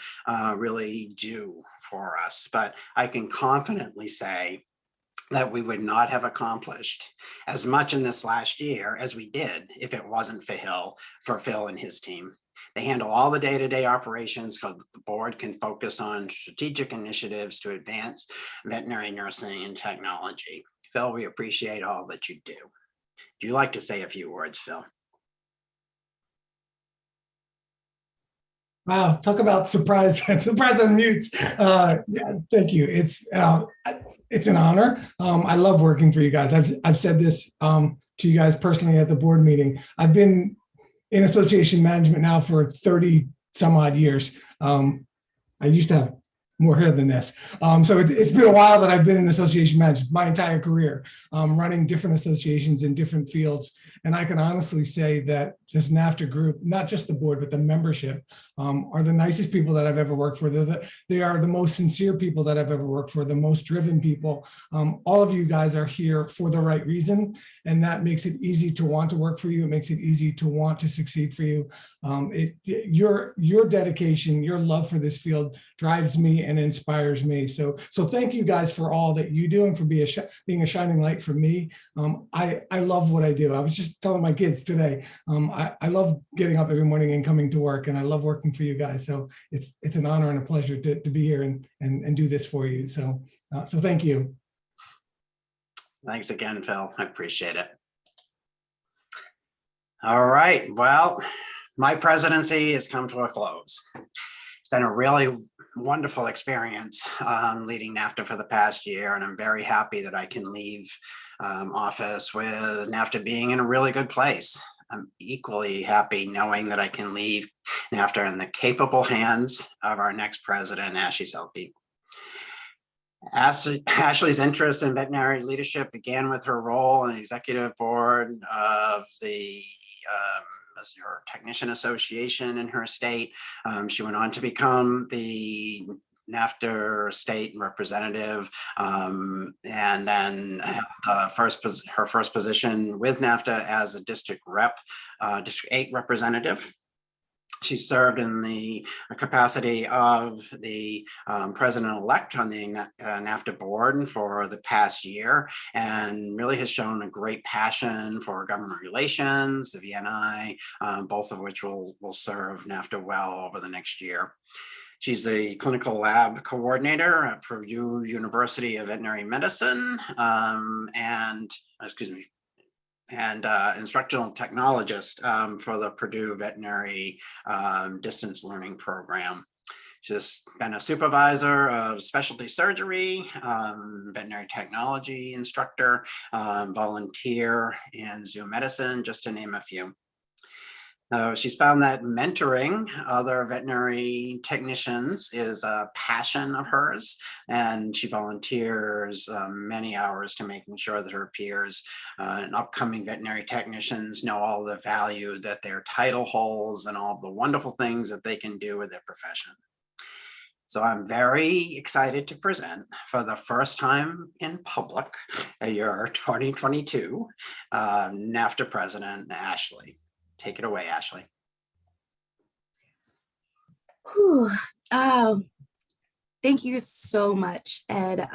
really do for us, but I can confidently say that we would not have accomplished as much in this last year as we did if it wasn't for Phil and his team. They handle all the day-to-day operations so the board can focus on strategic initiatives to advance veterinary nursing and technology. Phil, we appreciate all that you do. Would you like to say a few words, Phil? Wow, talk about surprise, surprise on mutes. Yeah, thank you. It's an honor. I love working for you guys. I've said this to you guys personally at the board meeting. I've been in association management now for 30 some odd years. I used to have more hair than this. So it's been a while that I've been in association management, my entire career, running different associations in different fields. And I can honestly say that this NAVTA group, not just the board, but the membership, are the nicest people that I've ever worked for. They are the most sincere people that I've ever worked for, the most driven people. All of you guys are here for the right reason, and that makes it easy to want to work for you. It makes it easy to want to succeed for you. Your dedication, your love for this field drives me and inspires me. So thank you guys for all that you do and for being a shining light for me. I love what I do. I was just telling my kids today, I love getting up every morning and coming to work, and I love working for you guys. So it's an honor and a pleasure to be here and do this for you. So thank you. Thanks again, Phil. I appreciate it. All right. Well, my presidency has come to a close. It's been a really wonderful experience leading NAVTA for the past year, and I'm very happy that I can leave office with NAVTA being in a really good place. I'm equally happy knowing that I can leave NAVTA in the capable hands of our next president, Ashley Selby. Ashley's interest in veterinary leadership began with her role on the executive board of the her technician association in her state. She went on to become the NAVTA state representative, and then her first position with NAVTA as a district 8 representative. She served in the capacity of the president-elect on the NAVTA board for the past year, and really has shown a great passion for government relations, the VNI, both of which will serve NAVTA well over the next year. She's the clinical lab coordinator at Purdue University of Veterinary Medicine, and instructional technologist for the Purdue Veterinary Distance Learning Program. She's been a supervisor of specialty surgery, veterinary technology instructor, volunteer in zoo medicine, just to name a few. She's found that mentoring other veterinary technicians is a passion of hers, and she volunteers many hours to making sure that her peers and upcoming veterinary technicians know all the value that their title holds and all the wonderful things that they can do with their profession. So I'm very excited to present for the first time in public, your 2022 NAVTA President, Ashley. Take it away, Ashley. Whew. Thank you so much, Ed.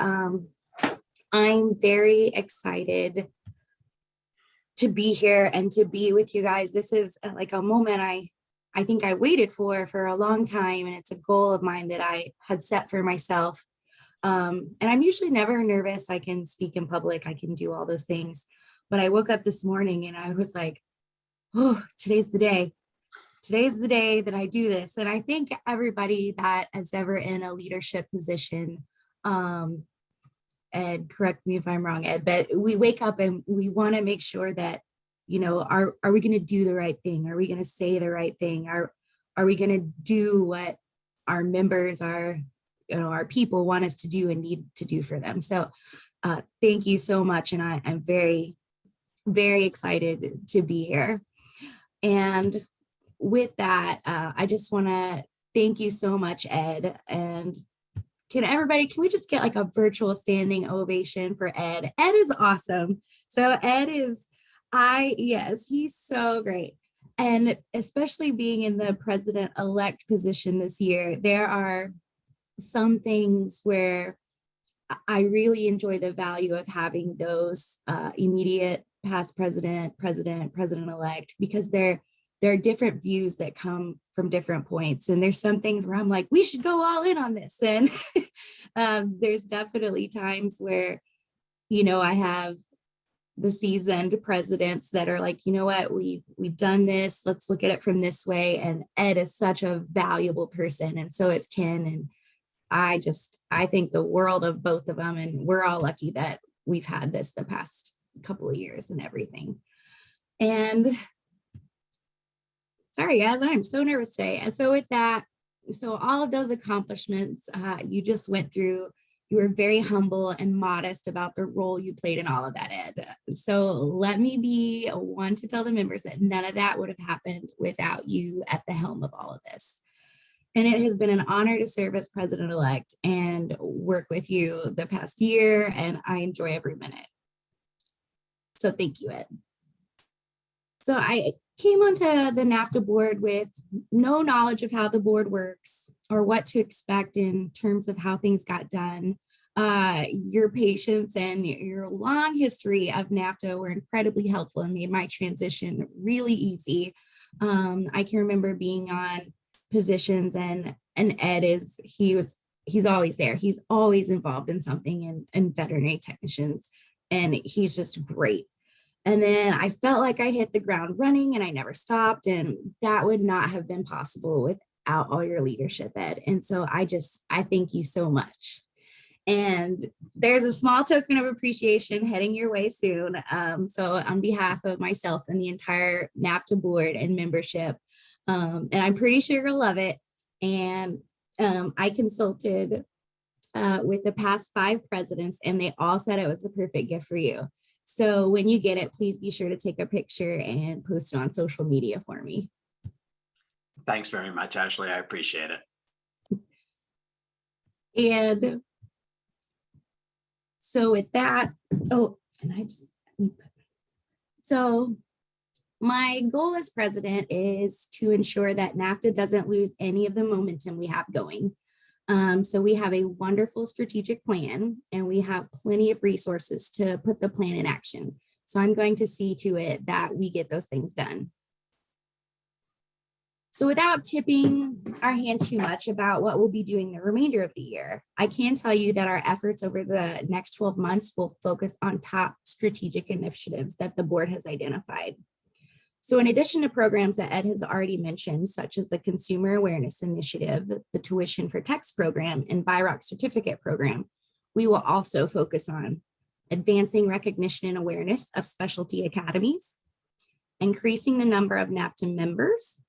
I'm very excited to be here and to be with you guys. This is like a moment I think I waited for a long time, and it's a goal of mine that I had set for myself. And I'm usually never nervous. I can speak in public. I can do all those things. But I woke up this morning and I was like, oh, today's the day. Today's the day that I do this. And I think everybody that is ever in a leadership position, Ed, correct me if I'm wrong, Ed, but we wake up and we want to make sure that, you know, are we going to do the right thing? Are we going to say the right thing? Are we going to do what our members, our people want us to do and need to do for them? So thank you so much. And I'm very, very excited to be here. And with that, I just want to thank you so much, Ed. And can we just get like a virtual standing ovation for Ed? Ed is awesome. So Ed is, he's so great. And especially being in the president-elect position this year, there are some things where I really enjoy the value of having those immediate past president-elect, because they're there are different views that come from different points. And there's some things where I'm like, we should go all in on this. And there's definitely times where, you know, I have the seasoned presidents that are like, you know what, we've done this, let's look at it from this way. And Ed is such a valuable person, and so is Ken. And I think the world of both of them, and we're all lucky that we've had this the past couple of years and everything. And sorry guys, I'm so nervous today. And so with that, so all of those accomplishments you just went through, you were very humble and modest about the role you played in all of that, Ed. So let me be one to tell the members that none of that would have happened without you at the helm of all of this. And it has been an honor to serve as president-elect and work with you the past year, and I enjoy every minute. So thank you, Ed. So I came onto the NAVTA board with no knowledge of how the board works or what to expect in terms of how things got done. Your patience and your long history of NAVTA were incredibly helpful and made my transition really easy. I can remember being on positions, and Ed he's always there. He's always involved in something in veterinary technicians, and he's just great. And then I felt like I hit the ground running and I never stopped, and that would not have been possible without all your leadership, Ed. And so I thank you so much. And there's a small token of appreciation heading your way soon. So on behalf of myself and the entire NAVTA board and membership, and I'm pretty sure you'll love it. And I consulted with the past 5 presidents, and they all said it was the perfect gift for you. So when you get it, please be sure to take a picture and post it on social media for me. Thanks very much, Ashley. I appreciate it. And so with that, so my goal as president is to ensure that NAVTA doesn't lose any of the momentum we have going. So we have a wonderful strategic plan, and we have plenty of resources to put the plan in action. So I'm going to see to it that we get those things done. So without tipping our hand too much about what we'll be doing the remainder of the year, I can tell you that our efforts over the next 12 months will focus on top strategic initiatives that the board has identified. So in addition to programs that Ed has already mentioned, such as the Consumer Awareness Initiative, the Tuition for Techs program, and BIROC certificate program, we will also focus on advancing recognition and awareness of specialty academies, increasing the number of NAVTA members,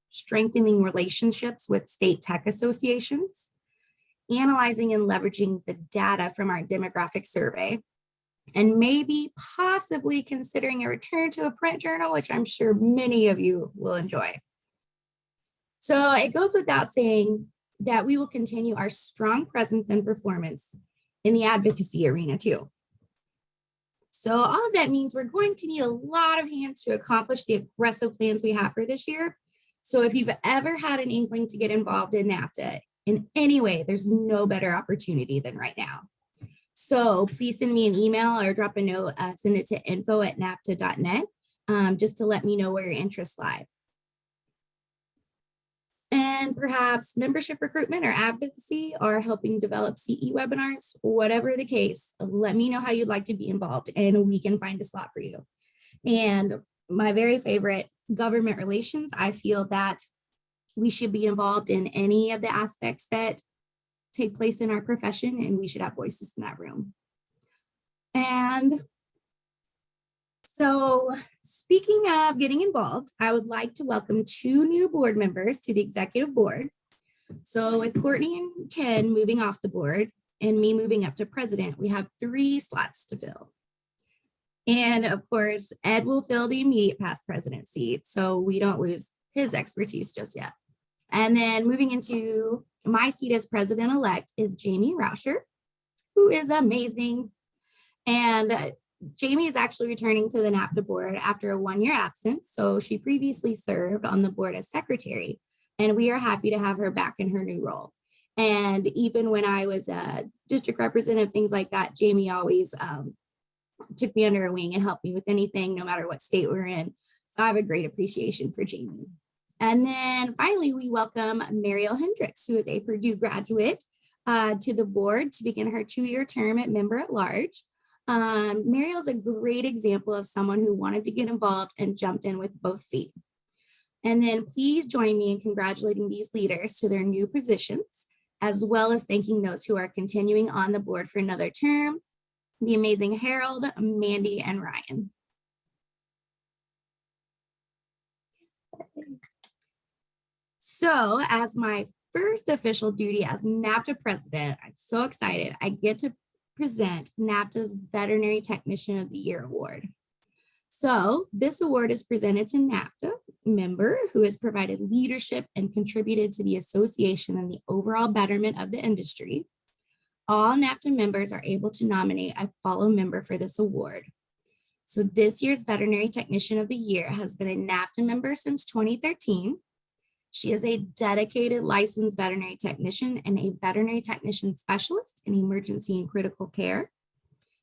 strengthening relationships with state tech associations, analyzing and leveraging the data from our demographic survey, and maybe possibly considering a return to a print journal, which I'm sure many of you will enjoy. So it goes without saying that we will continue our strong presence and performance in the advocacy arena too. So all of that means we're going to need a lot of hands to accomplish the aggressive plans we have for this year. So if you've ever had an inkling to get involved in NAVTA in any way, there's no better opportunity than right now. So please send me an email or drop a note, send it to info@navta.net, just to let me know where your interests lie. And perhaps membership recruitment or advocacy or helping develop CE webinars, whatever the case, let me know how you'd like to be involved and we can find a slot for you. And my very favorite, government relations, I feel that we should be involved in any of the aspects that take place in our profession, and we should have voices in that room. And so speaking of getting involved, I would like to welcome 2 new board members to the executive board. So with Courtney and Ken moving off the board and me moving up to president, we have 3 slots to fill. And of course, Ed will fill the immediate past president seat, so we don't lose his expertise just yet. And then moving into my seat as president-elect is Jamie Rauscher, who is amazing. And Jamie is actually returning to the NAVTA board after a 1-year absence. So she previously served on the board as secretary, and we are happy to have her back in her new role. And even when I was a district representative, things like that, Jamie always took me under her wing and helped me with anything, no matter what state we're in. So So I have a great appreciation for Jamie. And then finally, we welcome Mariel Hendricks, who is a Purdue graduate, to the board to begin her 2-year term at member at large. Mariel is a great example of someone who wanted to get involved and jumped in with both feet. And then please join me in congratulating these leaders to their new positions, as well as thanking those who are continuing on the board for another term, the amazing Harold, Mandy, and Ryan. So as my first official duty as NAVTA president, I'm so excited. I get to present NAVTA's Veterinary Technician of the Year Award. So this award is presented to NAVTA member who has provided leadership and contributed to the association and the overall betterment of the industry. All NAVTA members are able to nominate a fellow member for this award. So this year's Veterinary Technician of the Year has been a NAVTA member since 2013. She is a dedicated licensed veterinary technician and a veterinary technician specialist in emergency and critical care.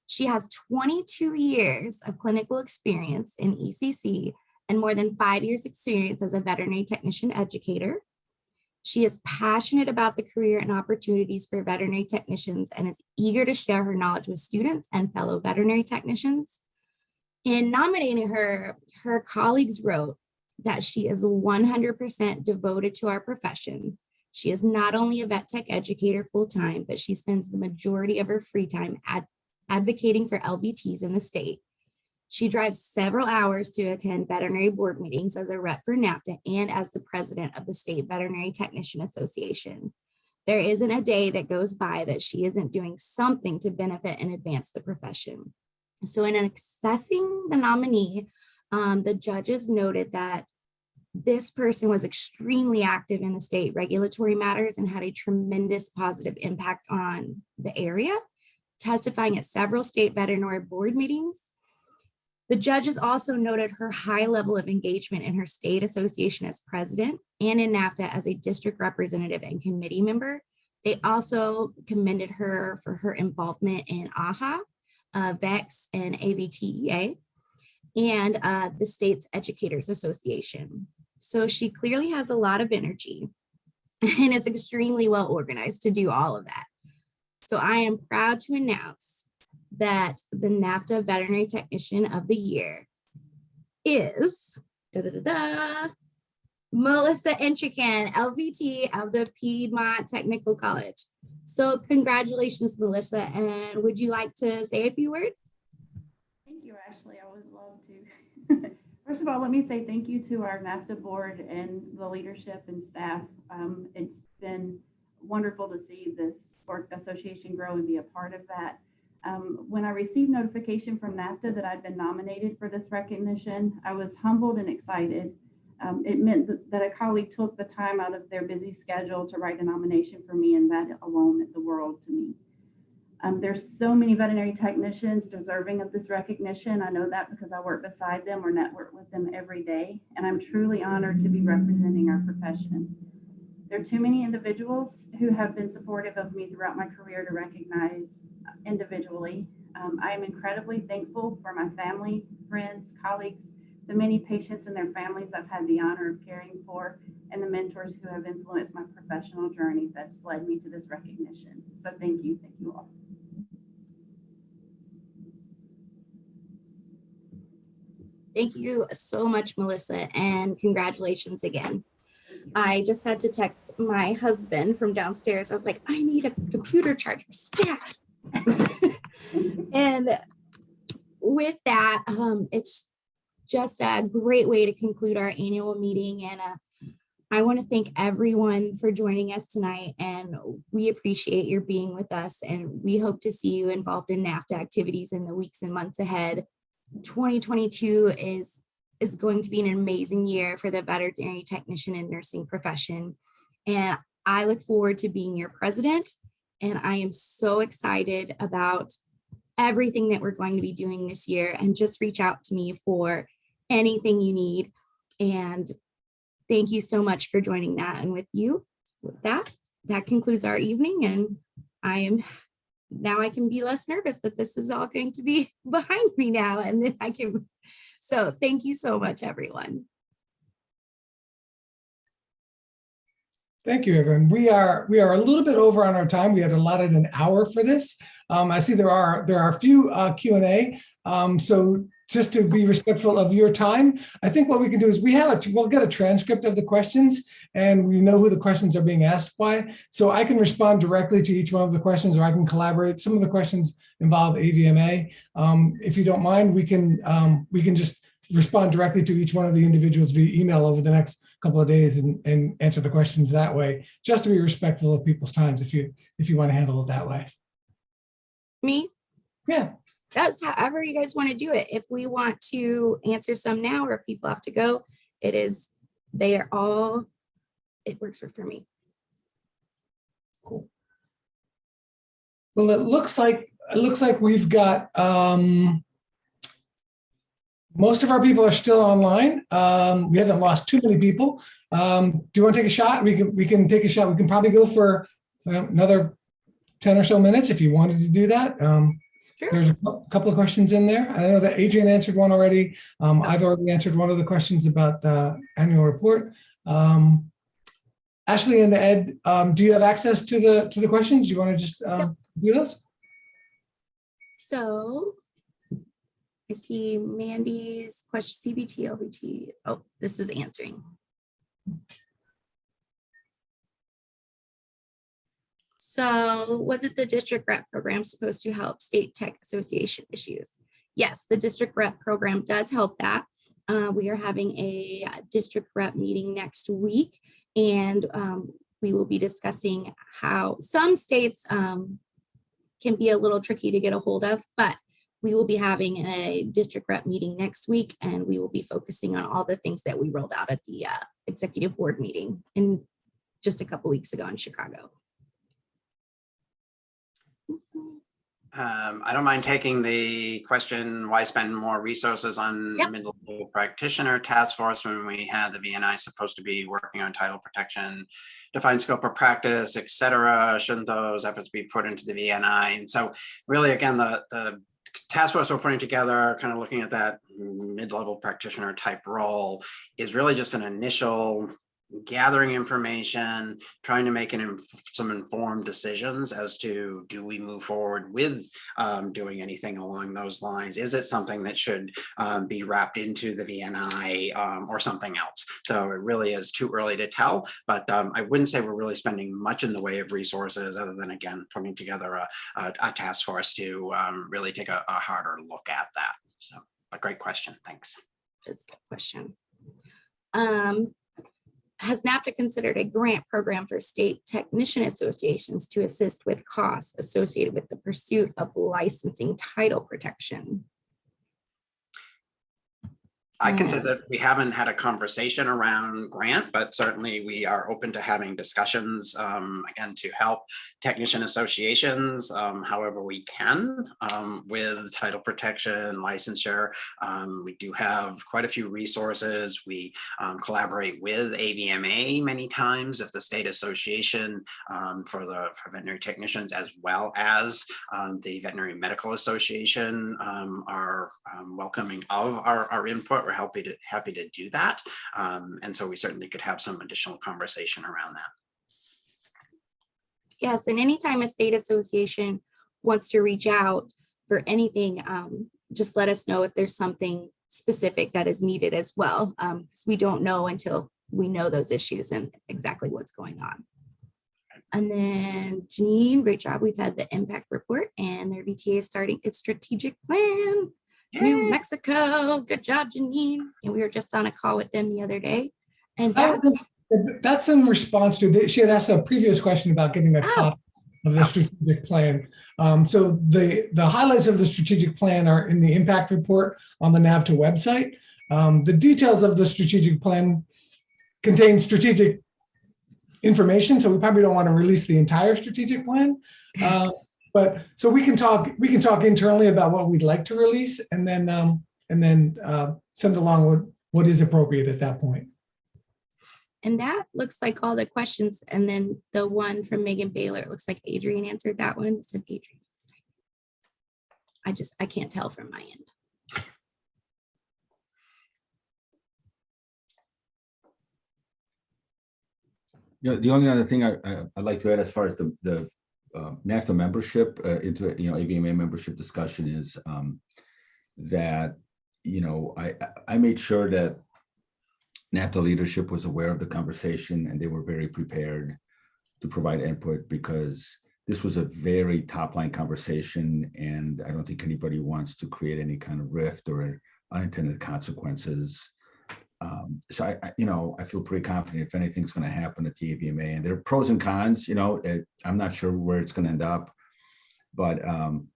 She has 22 years of clinical experience in ECC and more than 5 years experience as a veterinary technician educator. She is passionate about the career and opportunities for veterinary technicians and is eager to share her knowledge with students and fellow veterinary technicians. In nominating her, her colleagues wrote that she is 100% devoted to our profession. She is not only a vet tech educator full-time, but she spends the majority of her free time advocating for LVTs in the state. She drives several hours to attend veterinary board meetings as a rep for NAVTA and as the president of the State Veterinary Technician Association. There isn't a day that goes by that she isn't doing something to benefit and advance the profession. So in assessing the nominee, the judges noted that this person was extremely active in the state regulatory matters and had a tremendous positive impact on the area, testifying at several state veterinary board meetings. The judges also noted her high level of engagement in her state association as president and in NAVTA as a district representative and committee member. They also commended her for her involvement in AHA, VEX, and AVTEA, and the state's Educators Association. So she clearly has a lot of energy and is extremely well organized to do all of that. So I am proud to announce that the NAVTA Veterinary Technician of the Year is Melissa Entrican, LVT of the Piedmont Technical College. So congratulations, Melissa. And would you like to say a few words? Thank you, Ashley. I would love to. First of all, let me say thank you to our NAVTA board and the leadership and staff. It's been wonderful to see this association grow and be a part of that. When I received notification from NAVTA that I'd been nominated for this recognition, I was humbled and excited. It meant that a colleague took the time out of their busy schedule to write a nomination for me, and that alone meant the world to me. There's so many veterinary technicians deserving of this recognition. I know that because I work beside them or network with them every day, and I'm truly honored to be representing our profession. There are too many individuals who have been supportive of me throughout my career to recognize individually. I am incredibly thankful for my family, friends, colleagues, the many patients and their families I've had the honor of caring for, and the mentors who have influenced my professional journey that's led me to this recognition. So thank you all. Thank you so much, Melissa, and congratulations again. I just had to text my husband from downstairs. I was like, I need a computer charger stat. And with that, it's just a great way to conclude our annual meeting. And I want to thank everyone for joining us tonight. And we appreciate your being with us. And we hope to see you involved in NAVTA activities in the weeks and months ahead. 2022 is going to be an amazing year for the veterinary technician and nursing profession. And I look forward to being your president. And I am so excited about everything that we're going to be doing this year. And just reach out to me for anything you need. And thank you so much for joining that. And with that concludes our evening. And I am now I can be less nervous that this is all going to be behind me now. And then I can, so thank you so much, everyone. Thank you, everyone. We are a little bit over on our time. We had allotted an hour for this. I see there are a few Q&A. So just to be respectful of your time, I think what we can do is we'll get a transcript of the questions, and we know who the questions are being asked by. So I can respond directly to each one of the questions, or I can collaborate. Some of the questions involve AVMA. If you don't mind, we can just respond directly to each one of the individuals via email over the next couple of days and answer the questions that way, just to be respectful of people's times if you want to handle it that way. Me? Yeah. That's however you guys want to do it. If we want to answer some now, or if people have to go, it works for me. Cool. Well, it looks like we've got most of our people are still online. We haven't lost too many people. Do you want to take a shot? We can take a shot. We can probably go for another 10 or so minutes if you wanted to do that. Sure. There's a couple of questions in there. I know that Adrian answered one already. I've already answered one of the questions about the annual report. Ashley and Ed, do you have access to the questions? Do you want to just do those? So I see Mandy's question, CBT, LBT. Oh, this is answering. So was it the district rep program supposed to help state tech association issues? Yes, the district rep program does help that. We are having a district rep meeting next week, and we will be discussing how some states can be a little tricky to get a hold of, but we will be having a district rep meeting next week, and we will be focusing on all the things that we rolled out at the executive board meeting in just a couple weeks ago in Chicago. I don't mind taking the question, why spend more resources on middle practitioner task force when we had the VNI supposed to be working on title protection, defined scope of practice, et cetera? Shouldn't those efforts be put into the VNI? And so really, again, the task force we're putting together, kind of looking at that mid-level practitioner type role, is really just an initial gathering information, trying to make some informed decisions as to, do we move forward with doing anything along those lines? Is it something that should be wrapped into the VNI or something else? So it really is too early to tell, but I wouldn't say we're really spending much in the way of resources other than, again, putting together a task force to really take a harder look at that. So a great question. Thanks. That's a good question. Has NAVTA considered a grant program for state technician associations to assist with costs associated with the pursuit of licensing title protection? I can say that we haven't had a conversation around grant, but certainly we are open to having discussions, again, to help technician associations however we can with title protection, licensure. We do have quite a few resources. We collaborate with AVMA many times, if the state association for veterinary technicians, as well as the Veterinary Medical Association are welcoming of our input. We're happy to do that. And so we certainly could have some additional conversation around that. Yes, and anytime a state association wants to reach out for anything, just let us know if there's something specific that is needed as well. Because we don't know until we know those issues and exactly what's going on. And then Janine, great job. We've had the impact report, and their VTA is starting its strategic plan. Yay. New Mexico, good job, Janine. And we were just on a call with them the other day. And that's in response to, she had asked a previous question about getting a copy of the strategic plan. So the highlights of the strategic plan are in the impact report on the NAVTA website. The details of the strategic plan contain strategic information, so we probably don't want to release the entire strategic plan. But so we can talk internally about what we'd like to release, and then send along what is appropriate at that point. And that looks like all the questions. And then the one from Megan Baylor, it looks like Adrian answered that one. It's an Adrian's. I can't tell from my end. You know, the only other thing I'd like to add as far as the NAFTA membership into AVMA membership discussion is that I made sure that NAFTA leadership was aware of the conversation and they were very prepared to provide input, because this was a very top line conversation, and I don't think anybody wants to create any kind of rift or unintended consequences. So I feel pretty confident if anything's going to happen at the AVMA, and there are pros and cons. I'm not sure where it's going to end up, but I'm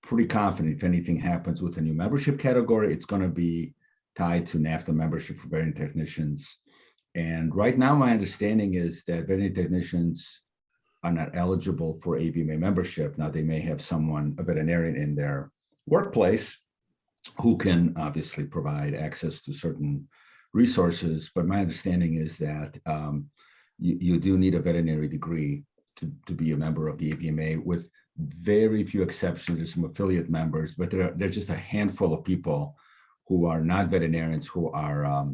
pretty confident if anything happens with a new membership category, it's going to be tied to NAFTA membership for veterinary technicians. And right now, my understanding is that veterinary technicians are not eligible for AVMA membership. Now, they may have a veterinarian in their workplace who can obviously provide access to certain resources. But my understanding is that you do need a veterinary degree to be a member of the AVMA, with very few exceptions. There's some affiliate members, but there's just a handful of people who are not veterinarians who are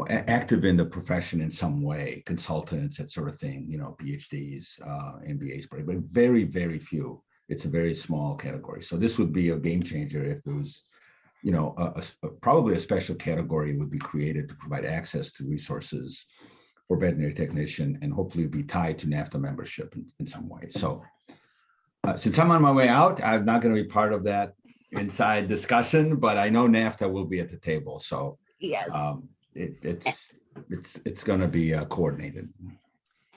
active in the profession in some way, consultants, that sort of thing, PhDs, MBAs, but very, very few. It's a very small category. So this would be a game changer if it was, probably a special category would be created to provide access to resources for veterinary technician, and hopefully be tied to NAFTA membership in some way. So since I'm on my way out, I'm not going to be part of that inside discussion, but I know NAFTA will be at the table. So yes. It's going to be coordinated.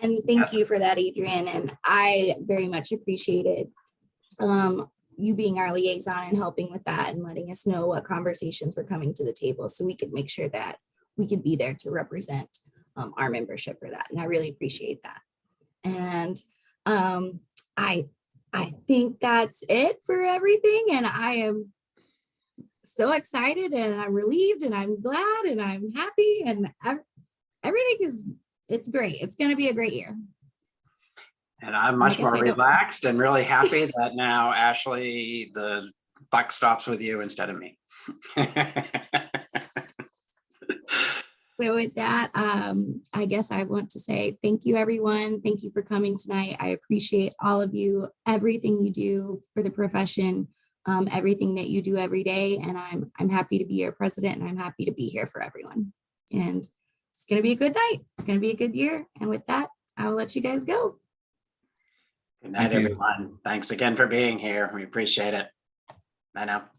And thank you for that, Adrian. And I very much appreciated you being our liaison and helping with that and letting us know what conversations were coming to the table, so we could make sure that we could be there to represent our membership for that. And I really appreciate that. And I think that's it for everything. And I am so excited, and I'm relieved, and I'm glad, and I'm happy, and everything it's great. It's going to be a great year. And I'm much more relaxed and really happy that now, Ashley, the buck stops with you instead of me. So with that, I guess I want to say thank you, everyone. Thank you for coming tonight. I appreciate all of you, everything you do for the profession, everything that you do every day. And I'm happy to be your president, and I'm happy to be here for everyone. And it's going to be a good night. It's going to be a good year. And with that, I will let you guys go. Good night, everyone. Thanks again for being here. We appreciate it. Bye now.